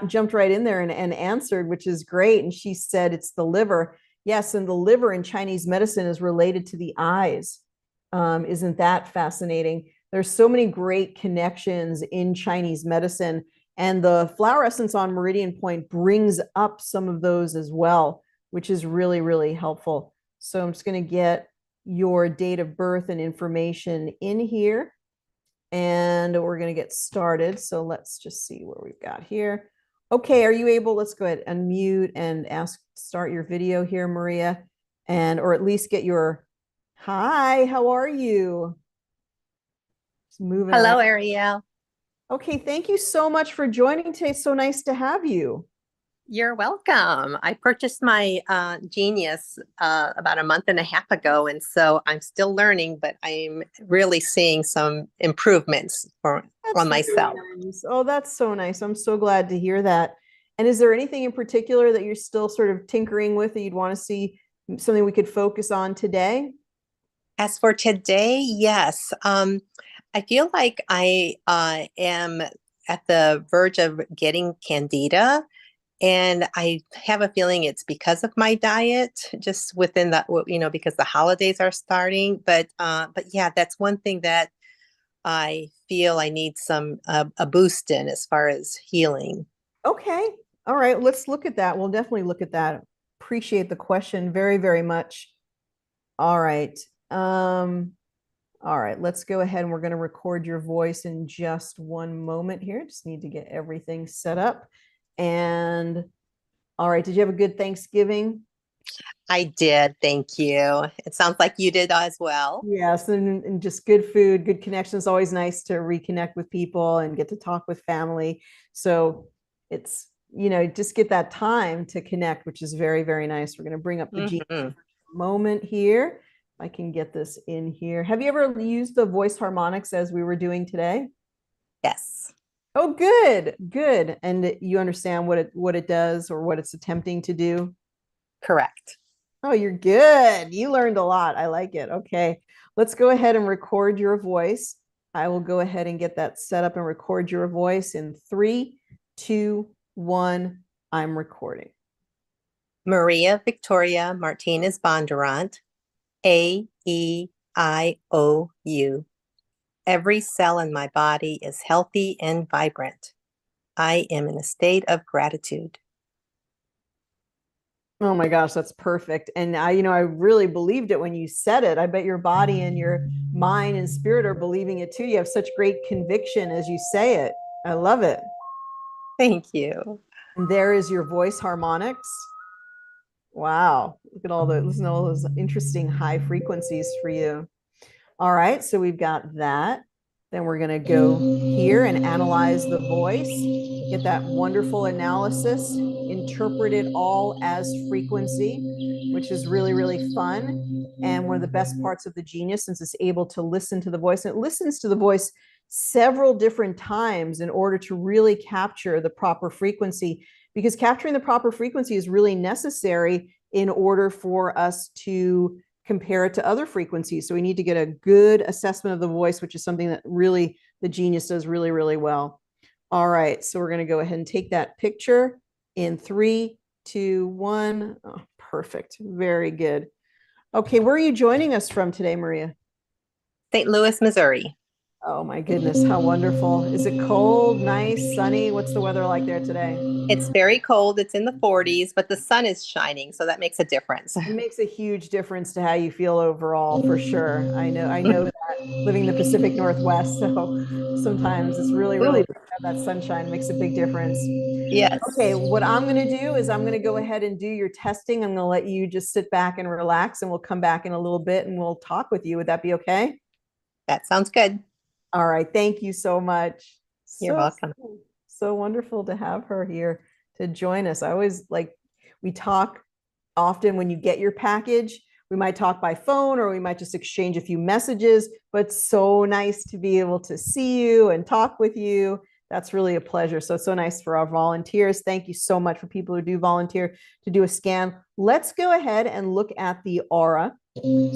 jumped right in there and answered, which is great. And she said it's the liver. Yes, and the liver in Chinese medicine is related to the eyes. Isn't that fascinating? There's so many great connections in Chinese medicine, and the flower essence on Meridian Point brings up some of those as well, which is really, really helpful. So I'm just going to get your date of birth and information in here, and we're going to get started. So let's just see what we've got here. Okay, are you able, let's go ahead and unmute and start your video here, Maria, or at least get your, hi, how are you? Just moving Hello, around. Ariel. Okay, thank you so much for joining today. It's so nice to have you. You're welcome. I purchased my Genius about a month and a half ago, and so I'm still learning, but I'm really seeing some improvements on myself. Nice. Oh, that's so nice. I'm so glad to hear that. And is there anything in particular that you're still sort of tinkering with that you'd want to see, something we could focus on today? As for today, yes. I feel like I am at the verge of getting candida. And I have a feeling it's because of my diet, just within that, because the holidays are starting. But yeah, that's one thing that I feel I need a boost in as far as healing. Okay. All right. Let's look at that. We'll definitely look at that. Appreciate the question very, very much. All right. All right. Let's go ahead and we're going to record your voice in just one moment here. Just need to get everything set up. And all right. Did you have a good Thanksgiving? I did. Thank you. It sounds like you did as well. Yes, and just good food, good connections. Always nice to reconnect with people and get to talk with family. So it's, just get that time to connect, which is very, very nice. We're going to bring up the G moment here. If I can get this in here. Have you ever used the voice harmonics as we were doing today? Yes. Oh, good, good. And you understand what it does or what it's attempting to do? Correct. Oh, you're good. You learned a lot. I like it. Okay. Let's go ahead and record your voice. I will go ahead and get that set up and record your voice in 3, 2, 1. I'm recording. Maria Victoria Martinez Bondurant, AEIOU. Every cell in my body is healthy and vibrant. I am in a state of gratitude. Oh my gosh, that's perfect. And I really believed it when you said it. I bet your body and your mind and spirit are believing it too. You have such great conviction as you say it. I love it. Thank you. And there is your voice harmonics. Wow. Listen to all those interesting high frequencies for you. All right. So we've got that. Then we're going to go here and analyze the voice, get that wonderful analysis, interpret it all as frequency, which is really, really fun. And one of the best parts of the genius, since it's able to listen to the voice, and it listens to the voice several different times in order to really capture the proper frequency, because capturing the proper frequency is really necessary in order for us to compare it to other frequencies. So we need to get a good assessment of the voice, which is something that really the genius does really, really well. All right, so we're going to go ahead and take that picture in 3, 2, 1. Oh, perfect. Very good. Okay, where are you joining us from today, Maria? St. Louis, Missouri. Oh my goodness, how wonderful. Is it cold, nice, sunny? What's the weather like there today? It's very cold. It's in the 40s, but the sun is shining, so that makes a difference. It makes a huge difference to how you feel overall, for sure. I know that living in the Pacific Northwest, so sometimes it's really, really that sunshine makes a big difference. Yes. Okay, what I'm going to do is I'm going to go ahead and do your testing. I'm going to let you just sit back and relax, and we'll come back in a little bit and we'll talk with you. Would that be okay? That sounds good. All right. Thank you so much. You're welcome. So wonderful to have her here to join us. I always we talk often when you get your package. We might talk by phone or we might just exchange a few messages, but so nice to be able to see you and talk with you. That's really a pleasure. So nice for our volunteers. Thank you so much for people who do volunteer to do a scan. Let's go ahead and look at the aura.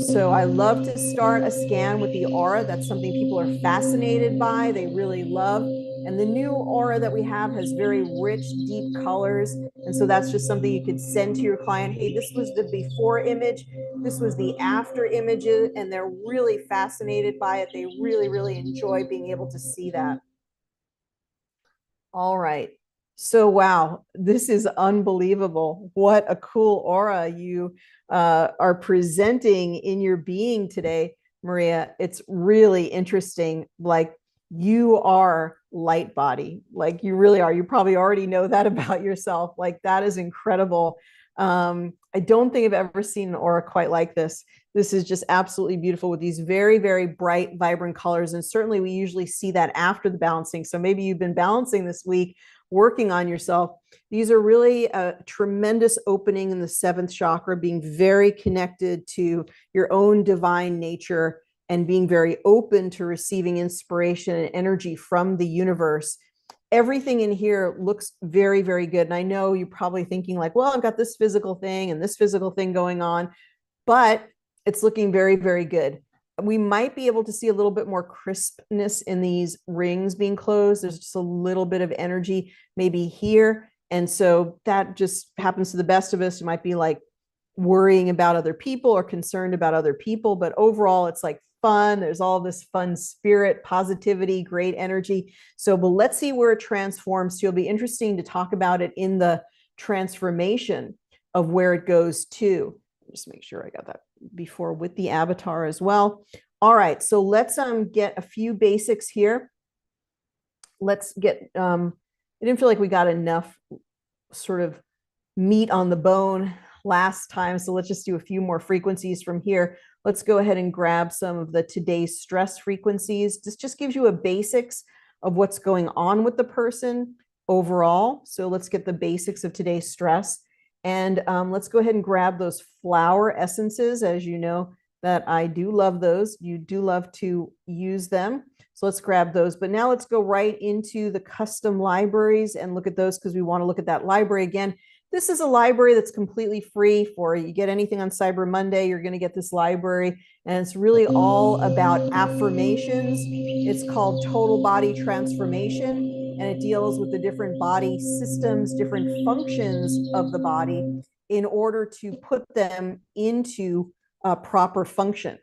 So I love to start a scan with the aura. That's something people are fascinated by. They really love. And the new aura that we have has very rich, deep colors. And so that's just something you could send to your client. Hey, this was the before image. This was the after images. And they're really fascinated by it. They really, really enjoy being able to see that. All right. So, wow, this is unbelievable. What a cool aura you are presenting in your being today, Maria. It's really interesting. Like, you are light body. Like, you really are. You probably already know that about yourself. Like, that is incredible. I don't think I've ever seen an aura quite like this. This is just absolutely beautiful with these very, very bright, vibrant colors. And certainly we usually see that after the balancing. So maybe you've been balancing this week, working on yourself. These are really a tremendous opening in the 7th chakra, being very connected to your own divine nature and being very open to receiving inspiration and energy from the universe. Everything in here looks very, very good. And I know you're probably thinking like, well, I've got this physical thing and this physical thing going on, but it's looking very, very good. we might be able to see a little bit more crispness in these rings being closed. There's just a little bit of energy maybe here. And so that just happens to the best of us. It might be like worrying about other people or concerned about other people, but overall it's like fun. There's all this fun spirit, positivity, great energy. So, but let's see where it transforms to. It'll be interesting to talk about it in the transformation of where it goes to. Just make sure I got that before with the avatar as well. All right, so let's get a few basics here. Let's get, I didn't feel like we got enough sort of meat on the bone last time, so let's just do a few more frequencies from here. Let's go ahead and grab some of the today's stress frequencies. This just gives you a basics of what's going on with the person overall. So let's get the basics of today's stress. And let's go ahead and grab those flower essences. As you know, that I do love those. You do love to use them. So let's grab those. But now let's go right into the custom libraries and look at those, because we want to look at that library again. This is a library that's completely free. For you get anything on Cyber Monday, you're going to get this library. And it's really all about affirmations. It's called Total Body Transformation, and it deals with the different body systems, different functions of the body in order to put them into a proper function.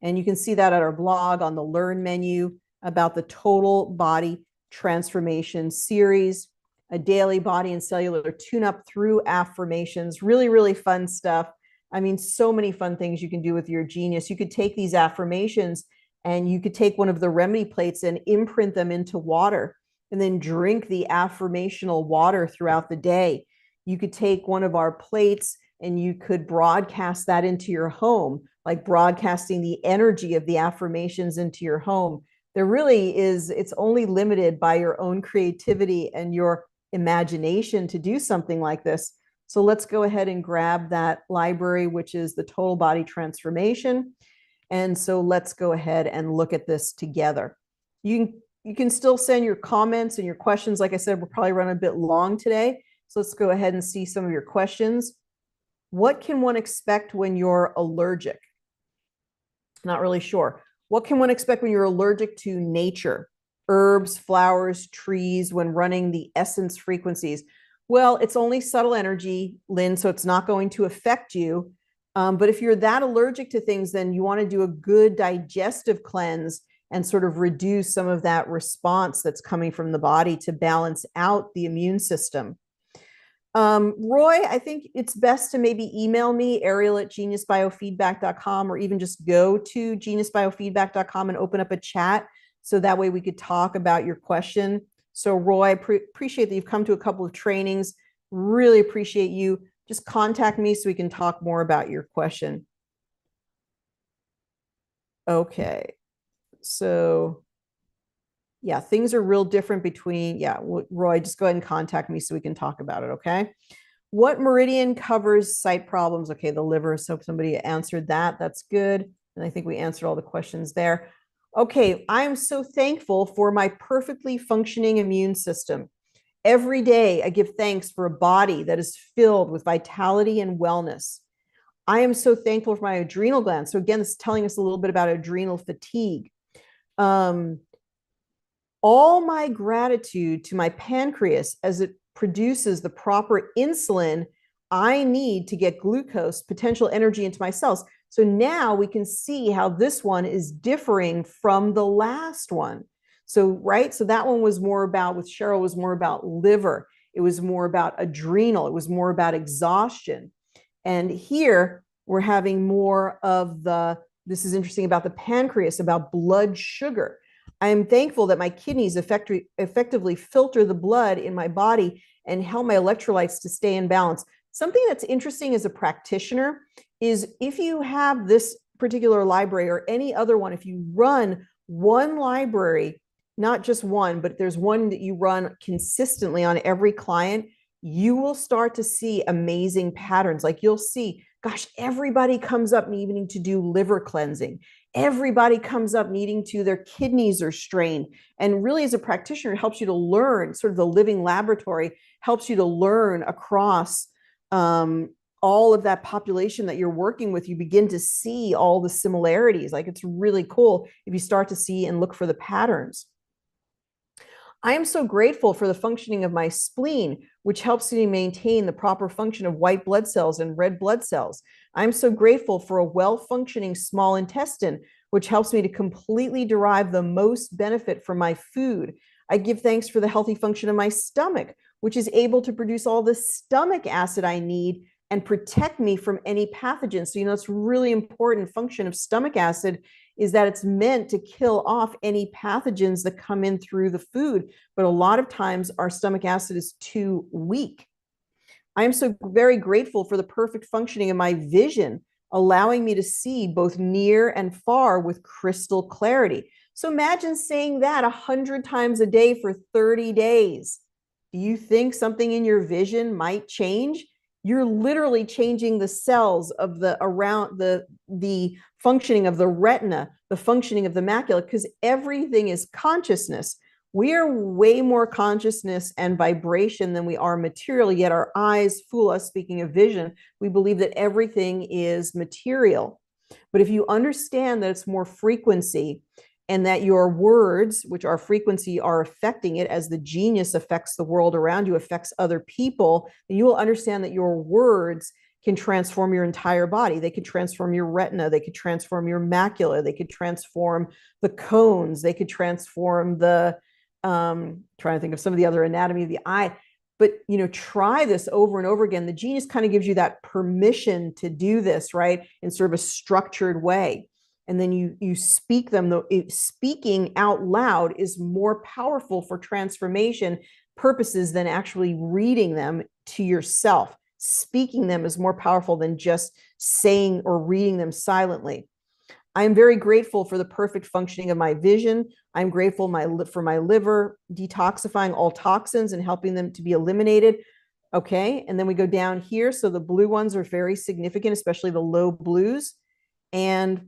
And you can see that at our blog on the Learn menu about the Total Body Transformation series, a daily body and cellular tune-up through affirmations. Really, really fun stuff. I mean, so many fun things you can do with your genius. You could take these affirmations and you could take one of the remedy plates and imprint them into water and then drink the affirmational water throughout the day. You could take one of our plates and you could broadcast that into your home, like broadcasting the energy of the affirmations into your home. There really is, it's only limited by your own creativity and your imagination to do something like this. So let's go ahead and grab that library, which is the Total Body Transformation. And so let's go ahead and look at this together. You can still send your comments and your questions. Like I said, we'll probably run a bit long today. So let's go ahead and see some of your questions. What can one expect when you're allergic? Not really sure. What can one expect when you're allergic to nature? Herbs, flowers, trees, when running the essence frequencies? Well, it's only subtle energy, Lynn, so it's not going to affect you. But if you're that allergic to things, then you want to do a good digestive cleanse and sort of reduce some of that response that's coming from the body to balance out the immune system. Roy, I think it's best to maybe email me, Ariel@geniusbiofeedback.com, or even just go to geniusbiofeedback.com and open up a chat. So that way we could talk about your question. So Roy, I appreciate that you've come to a couple of trainings. Really appreciate you. Just contact me so we can talk more about your question. Okay. So yeah, things are real different between, yeah, Roy, just go ahead and contact me so we can talk about it, okay? What meridian covers sight problems? Okay, the liver, so somebody answered that. That's good. And I think we answered all the questions there. Okay, I am so thankful for my perfectly functioning immune system. Every day I give thanks for a body that is filled with vitality and wellness. I am so thankful for my adrenal glands. So again, this is telling us a little bit about adrenal fatigue. All my gratitude to my pancreas as it produces the proper insulin I need to get glucose, potential energy into my cells. So now we can see how this one is differing from the last one. So, right, so that one was more about, with Cheryl, was more about liver. It was more about adrenal. It was more about exhaustion. And here we're having more of the, this is interesting, about the pancreas, about blood sugar. I am thankful that my kidneys effectively filter the blood in my body and help my electrolytes to stay in balance. Something that's interesting as a practitioner is if you have this particular library or any other one, if you run one library, not just one, but there's one that you run consistently on every client, you will start to see amazing patterns. Like you'll see, gosh, everybody comes up needing to do liver cleansing. Everybody comes up needing to, their kidneys are strained. And really, as a practitioner, it helps you to learn, sort of the living laboratory helps you to learn across all of that population that you're working with, you begin to see all the similarities. Like, it's really cool if you start to see and look for the patterns. I am so grateful for the functioning of my spleen, which helps me maintain the proper function of white blood cells and red blood cells. I'm so grateful for a well-functioning small intestine, which helps me to completely derive the most benefit from my food. I give thanks for the healthy function of my stomach, which is able to produce all the stomach acid I need and protect me from any pathogens. So, it's really important function of stomach acid is that it's meant to kill off any pathogens that come in through the food. But a lot of times our stomach acid is too weak. I am so very grateful for the perfect functioning of my vision, allowing me to see both near and far with crystal clarity. So imagine saying that 100 times a day for 30 days. Do you think something in your vision might change? You're literally changing the cells of the around the functioning of the retina, the functioning of the macula, because everything is consciousness. We are way more consciousness and vibration than we are material, yet our eyes fool us. Speaking of vision, we believe that everything is material. But if you understand that it's more frequency, and that your words, which are frequency, are affecting it as the genius affects the world around you, affects other people, then you will understand that your words can transform your entire body. They could transform your retina. They could transform your macula. They could transform the cones. They could transform the, trying to think of some of the other anatomy of the eye. But, try this over and over again. The genius kind of gives you that permission to do this, right? In sort of a structured way. And then you speak them, though. Speaking out loud is more powerful for transformation purposes than actually reading them to yourself. Speaking them is more powerful than just saying or reading them silently. I am very grateful for the perfect functioning of my vision. I'm grateful for my liver detoxifying all toxins and helping them to be eliminated. Okay, and then we go down here. So the blue ones are very significant, especially the low blues. And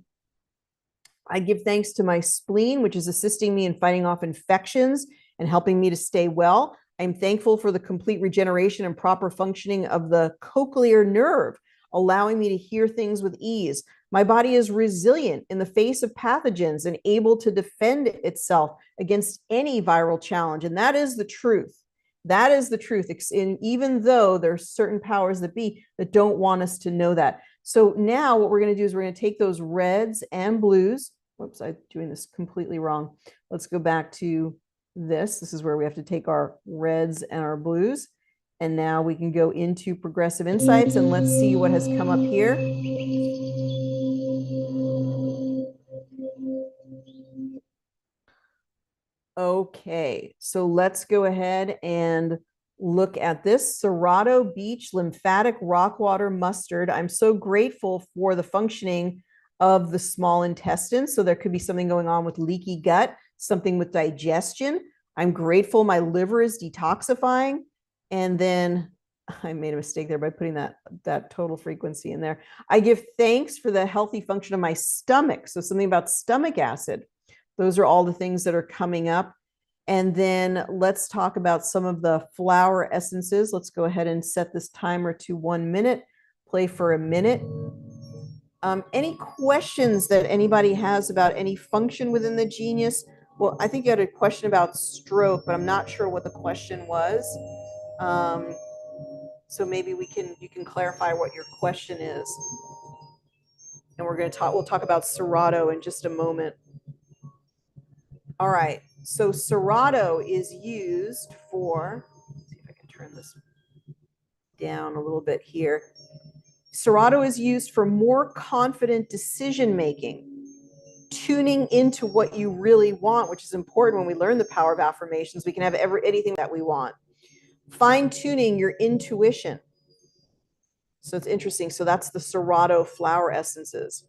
I give thanks to my spleen, which is assisting me in fighting off infections and helping me to stay well. I'm thankful for the complete regeneration and proper functioning of the cochlear nerve, allowing me to hear things with ease. My body is resilient in the face of pathogens and able to defend itself against any viral challenge. And that is the truth. That is the truth. And even though there's certain powers that be that don't want us to know that. So now what we're going to do is we're going to take those reds and blues. Whoops, I'm doing this completely wrong. Let's go back to this. This is where we have to take our reds and our blues. And now we can go into progressive insights and let's see what has come up here. Okay, so let's go ahead and look at this. Serrato Beach Lymphatic Rockwater Mustard. I'm so grateful for the functioning of the small intestine. So there could be something going on with leaky gut, something with digestion. I'm grateful my liver is detoxifying. And then I made a mistake there by putting that total frequency in there. I give thanks for the healthy function of my stomach. So something about stomach acid. Those are all the things that are coming up. And then let's talk about some of the flower essences. Let's go ahead and set this timer to 1 minute, play for a minute. Any questions that anybody has about any function within the genius? Well, I think you had a question about stroke, but I'm not sure what the question was. So maybe you can clarify what your question is. And we'll talk about Serrato in just a moment. All right, so Serrato is used for, let's see if I can turn this down a little bit here. Serrato is used for more confident decision making, tuning into what you really want, which is important when we learn the power of affirmations. We can have anything that we want. Fine tuning your intuition. So it's interesting. So that's the Serrato flower essences.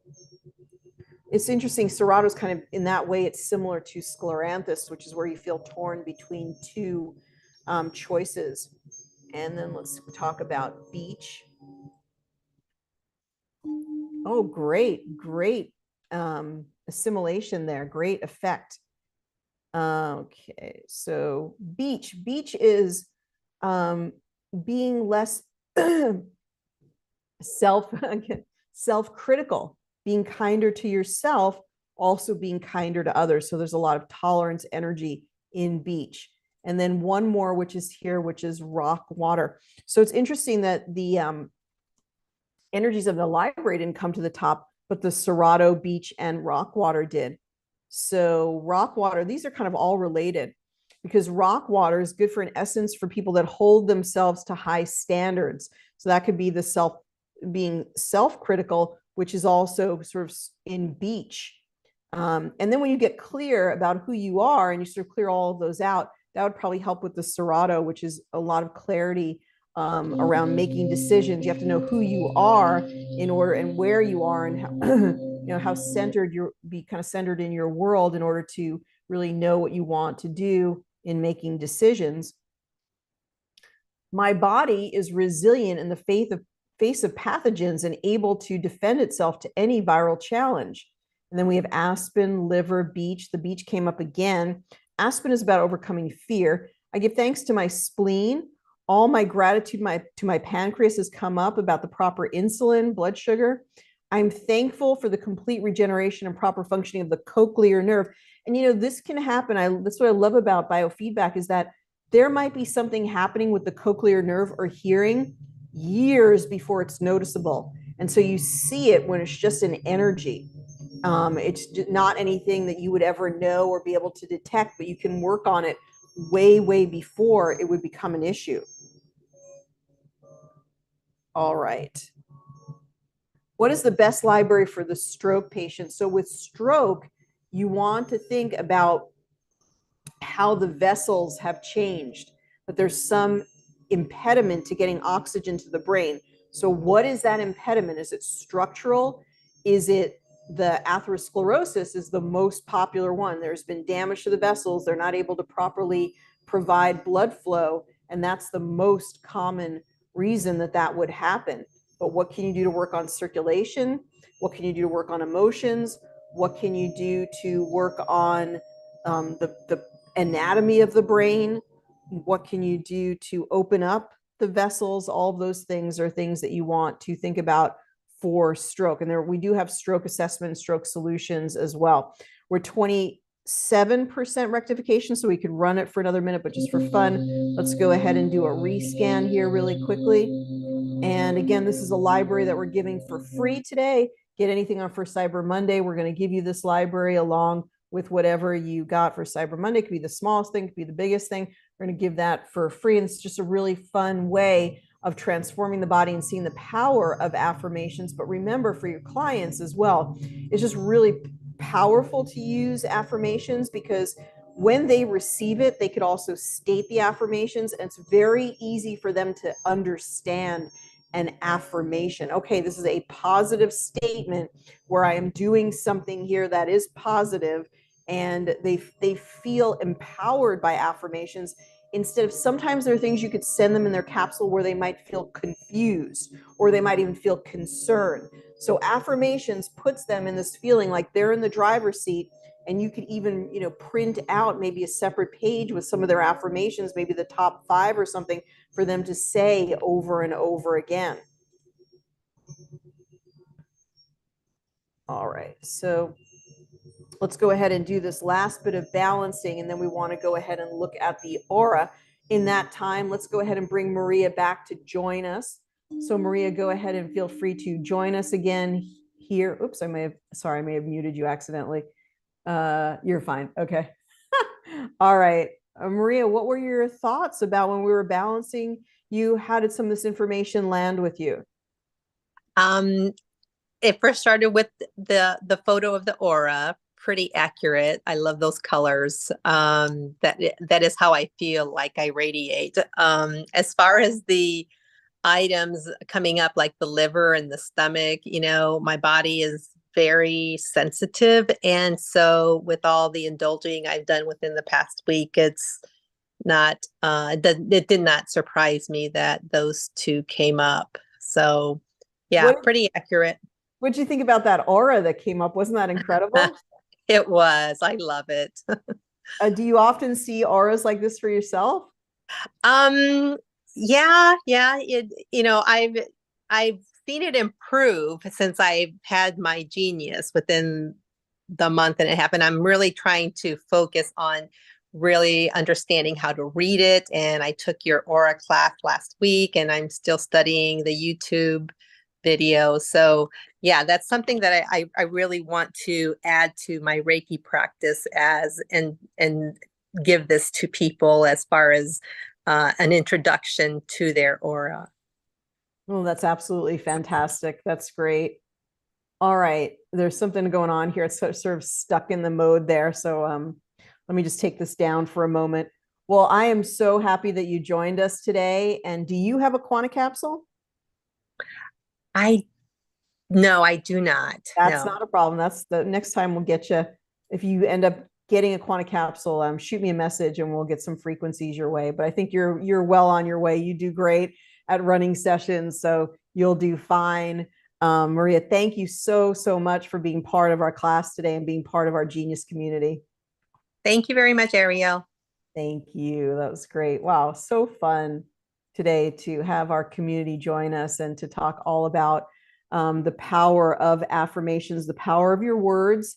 It's interesting. Serrato is kind of in that way, it's similar to scleranthus, which is where you feel torn between two choices. And then let's talk about beach. Oh, great assimilation there. Great effect. Okay, so beach is being less self self-critical, being kinder to yourself, also being kinder to others. So there's a lot of tolerance energy in beach. And then one more, which is here, which is rock water. So it's interesting that the energies of the library didn't come to the top, but the Serato, beach, and rock water did. So rock water, these are kind of all related, because rock water is good for, in essence, for people that hold themselves to high standards. So that could be the being self-critical, which is also sort of in beach. And then when you get clear about who you are and you sort of clear all of those out, that would probably help with the Serato, which is a lot of clarity around making decisions. You have to know who you are in order, and where you are, and how, how centered be kind of centered in your world in order to really know what you want to do in making decisions. My body is resilient in the face of pathogens and able to defend itself to any viral challenge. And then we have aspen, liver, beach. The beach came up again. Aspen is about overcoming fear. I give thanks to my spleen. All my gratitude to my pancreas has come up about the proper insulin, blood sugar. I'm thankful for the complete regeneration and proper functioning of the cochlear nerve. And this can happen. That's what I love about biofeedback, is that there might be something happening with the cochlear nerve or hearing years before it's noticeable. And so you see it when it's just an energy. It's not anything that you would ever know or be able to detect, but you can work on it way, way before it would become an issue. All right. What is the best library for the stroke patient? So with stroke, you want to think about how the vessels have changed, but there's some impediment to getting oxygen to the brain. So what is that impediment? Is it structural? Is it the atherosclerosis is the most popular one? There's been damage to the vessels. They're not able to properly provide blood flow. And that's the most common reason that would happen. But what can you do to work on circulation? What can you do to work on emotions? What can you do to work on the anatomy of the brain? What can you do to open up the vessels? All of those things are things that you want to think about for stroke. And we do have stroke assessment and stroke solutions as well. We're 27% rectification, so we could run it for another minute, but just for fun, let's go ahead and do a rescan here really quickly. And again, this is a library that we're giving for free today. Get anything on for Cyber Monday. We're going to give you this library along with whatever you got for Cyber Monday. It could be the smallest thing, could be the biggest thing. We're going to give that for free. And it's just a really fun way of transforming the body and seeing the power of affirmations. But remember, for your clients as well, it's just really powerful to use affirmations, because when they receive it, they could also state the affirmations, and it's very easy for them to understand an affirmation. Okay, this is a positive statement where I am doing something here that is positive, and they feel empowered by affirmations. Instead of, sometimes there are things you could send them in their capsule where they might feel confused or they might even feel concerned. So affirmations puts them in this feeling like they're in the driver's seat, and you could even, print out maybe a separate page with some of their affirmations, maybe the top 5 or something, for them to say over and over again. All right, so let's go ahead and do this last bit of balancing, and then we want to go ahead and look at the aura. In that time, let's go ahead and bring Maria back to join us. So Maria, go ahead and feel free to join us again here. Oops, I may have muted you accidentally. You're fine. Okay. All right. Maria, what were your thoughts about when we were balancing you? How did some of this information land with you? It first started with the photo of the aura, pretty accurate. I love those colors. That is how I feel like I radiate. As far as the items coming up, like the liver and the stomach, my body is very sensitive. And so with all the indulging I've done within the past week, it's not, it did not surprise me that those two came up. So yeah, pretty accurate. What did you think about that aura that came up? Wasn't that incredible? It was. I love it. Do you often see auras like this for yourself? Yeah. I've seen it improve since I've had my Genius within the month and a half. And I'm really trying to focus on really understanding how to read it. And I took your Aura class last week, and I'm still studying the YouTube video. So yeah, that's something that I really want to add to my Reiki practice and give this to people as far as an introduction to their aura. Oh, that's absolutely fantastic. That's great. All right. There's something going on here. It's sort of stuck in the mode there. So let me just take this down for a moment. Well, I am so happy that you joined us today. And do you have a Quanta capsule? No, I do not. That's No. not a problem. That's the next time we'll get you. If you end up getting a Quanta capsule, shoot me a message and we'll get some frequencies your way. But I think you're well on your way. You do great at running sessions, so you'll do fine. Maria, thank you so much for being part of our class today and being part of our Genius community. Thank you very much, Ariel. Thank you. That was great. Wow, so fun today to have our community join us and to talk all about the power of affirmations, the power of your words.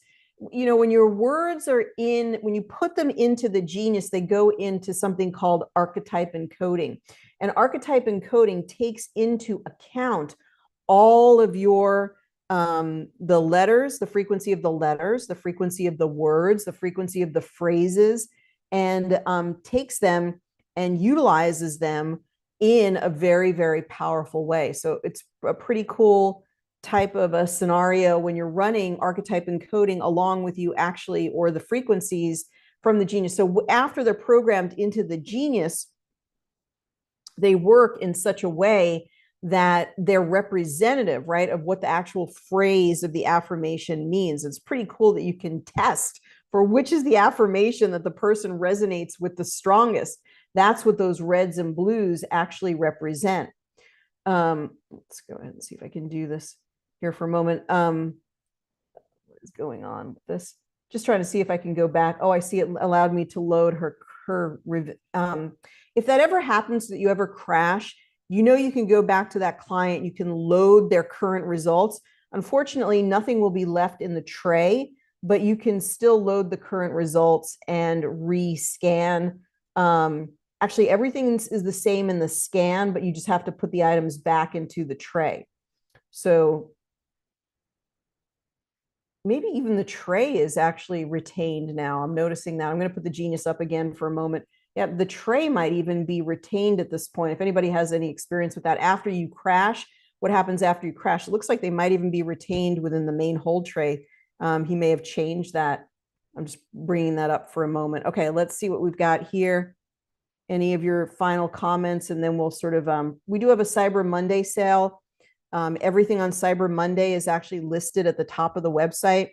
You know, when your words are when you put them into the Genius, they go into something called archetype encoding. And archetype encoding takes into account all of your the letters, the frequency of the letters, the frequency of the words, the frequency of the phrases, and takes them and utilizes them in a very powerful way. So it's a pretty cool type of a scenario when you're running archetype encoding along with you actually, or the frequencies from the Genius. So after they're programmed into the Genius, they work in such a way that they're representative, right, of what the actual phrase of the affirmation means. It's pretty cool that you can test for which is the affirmation that the person resonates with the strongest. That's what those reds and blues actually represent. Let's go ahead and see if I can do this here for a moment. What is going on with this? Just trying to see if I can go back. Oh, I see it allowed me to load her. If that ever happens, that you ever crash, you know, you can go back to that client, you can load their current results. Unfortunately, nothing will be left in the tray, but you can still load the current results and rescan. Actually, everything is the same in the scan, but you just have to put the items back into the tray. So maybe even the tray is actually retained now. I'm noticing that. I'm going to put the Genius up again for a moment. Yeah, the tray might even be retained at this point. If anybody has any experience with that, after you crash, what happens after you crash? It looks like they might even be retained within the main hold tray. He may have changed that. I'm just bringing that up for a moment. Okay, let's see what we've got here. Any of your final comments, and then we'll sort of, we do have a Cyber Monday sale. Everything on Cyber Monday is actually listed at the top of the website.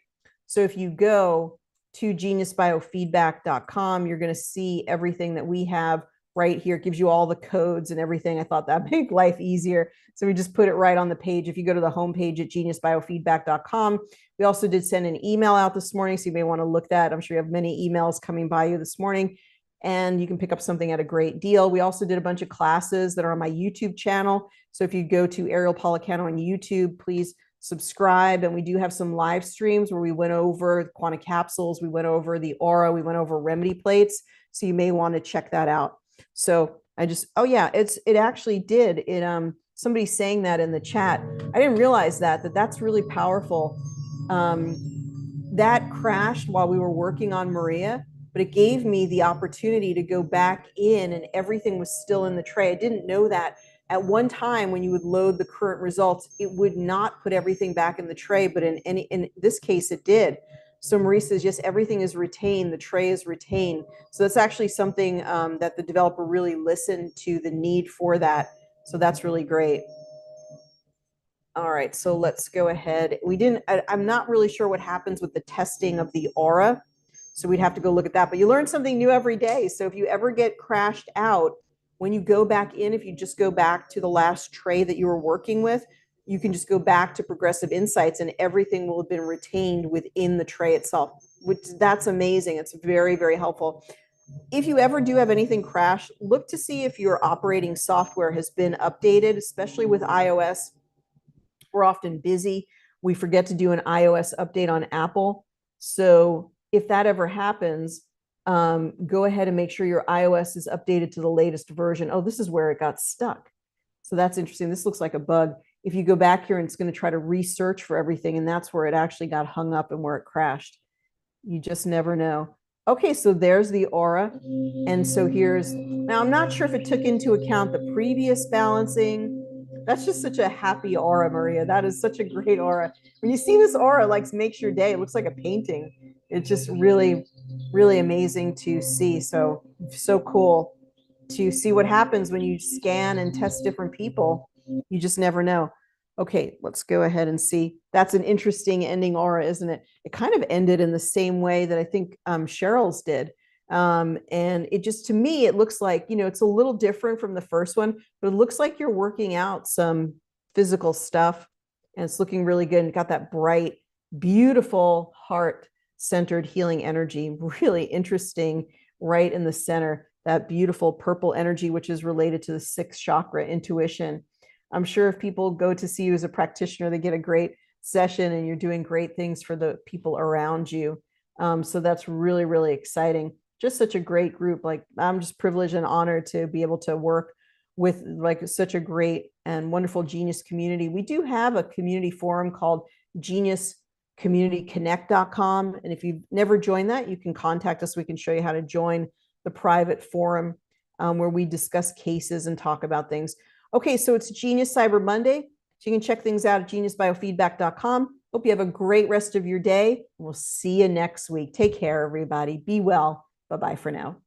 So if you go to geniusbiofeedback.com, you're going to see everything that we have right here. It gives you all the codes and everything. I thought that'd make life easier. So we just put it right on the page. If you go to the homepage at geniusbiofeedback.com, we also did send an email out this morning, so you may want to look at that. I'm sure you have many emails coming by you this morning, and you can pick up something at a great deal. We also did a bunch of classes that are on my YouTube channel. So if you go to Ariel Policano on YouTube, please subscribe. And we do have some live streams where we went over the Quanta capsules, we went over the aura, we went over remedy plates. So you may want to check that out. So I just, oh yeah, it actually did. Somebody's saying that in the chat. I didn't realize that's really powerful. That crashed while we were working on Maria, but it gave me the opportunity to go back in and everything was still in the tray. I didn't know that. At one time, when you would load the current results, it would not put everything back in the tray, but in this case, it did. So Marie says, yes, everything is retained. The tray is retained. So that's actually something that the developer really listened to the need for that. So that's really great. All right, so let's go ahead. I'm not really sure what happens with the testing of the aura. So we'd have to go look at that, but you learn something new every day. So if you ever get crashed out, when you go back in, if you just go back to the last tray that you were working with, you can just go back to Progressive Insights and everything will have been retained within the tray itself, which that's amazing. It's very helpful. If you ever do have anything crash, look to see if your operating software has been updated, especially with iOS. we're often busy. We forget to do an iOS update on Apple. So if that ever happens, go ahead and make sure your iOS is updated to the latest version. Oh, this is where it got stuck. So that's interesting. This looks like a bug. If you go back here and it's going to try to research for everything, and that's where it actually got hung up and where it crashed. You just never know. Okay, so there's the aura. And so now I'm not sure if it took into account the previous balancing. That's just such a happy aura, Maria. That is such a great aura. When you see this aura, like makes your day. It looks like a painting. It's just really, really amazing to see. So cool to see what happens when you scan and test different people. You just never know. Okay, let's go ahead and see. That's an interesting ending aura, isn't it? It kind of ended in the same way that I think Cheryl's did. And it just, to me, it looks like, it's a little different from the first one, but it looks like you're working out some physical stuff and it's looking really good. And got that bright, beautiful heart-centered healing energy, really interesting right in the center, that beautiful purple energy, which is related to the sixth chakra, intuition. I'm sure if people go to see you as a practitioner, they get a great session and you're doing great things for the people around you. So that's really, really exciting. Just such a great group. Like, I'm just privileged and honored to be able to work with like such a great and wonderful genius community. We do have a community forum called geniuscommunityconnect.com. And if you've never joined that, you can contact us. We can show you how to join the private forum where we discuss cases and talk about things. Okay, so it's Genius Cyber Monday. So you can check things out at geniusbiofeedback.com. Hope you have a great rest of your day. We'll see you next week. Take care, everybody. Be well. Bye-bye for now.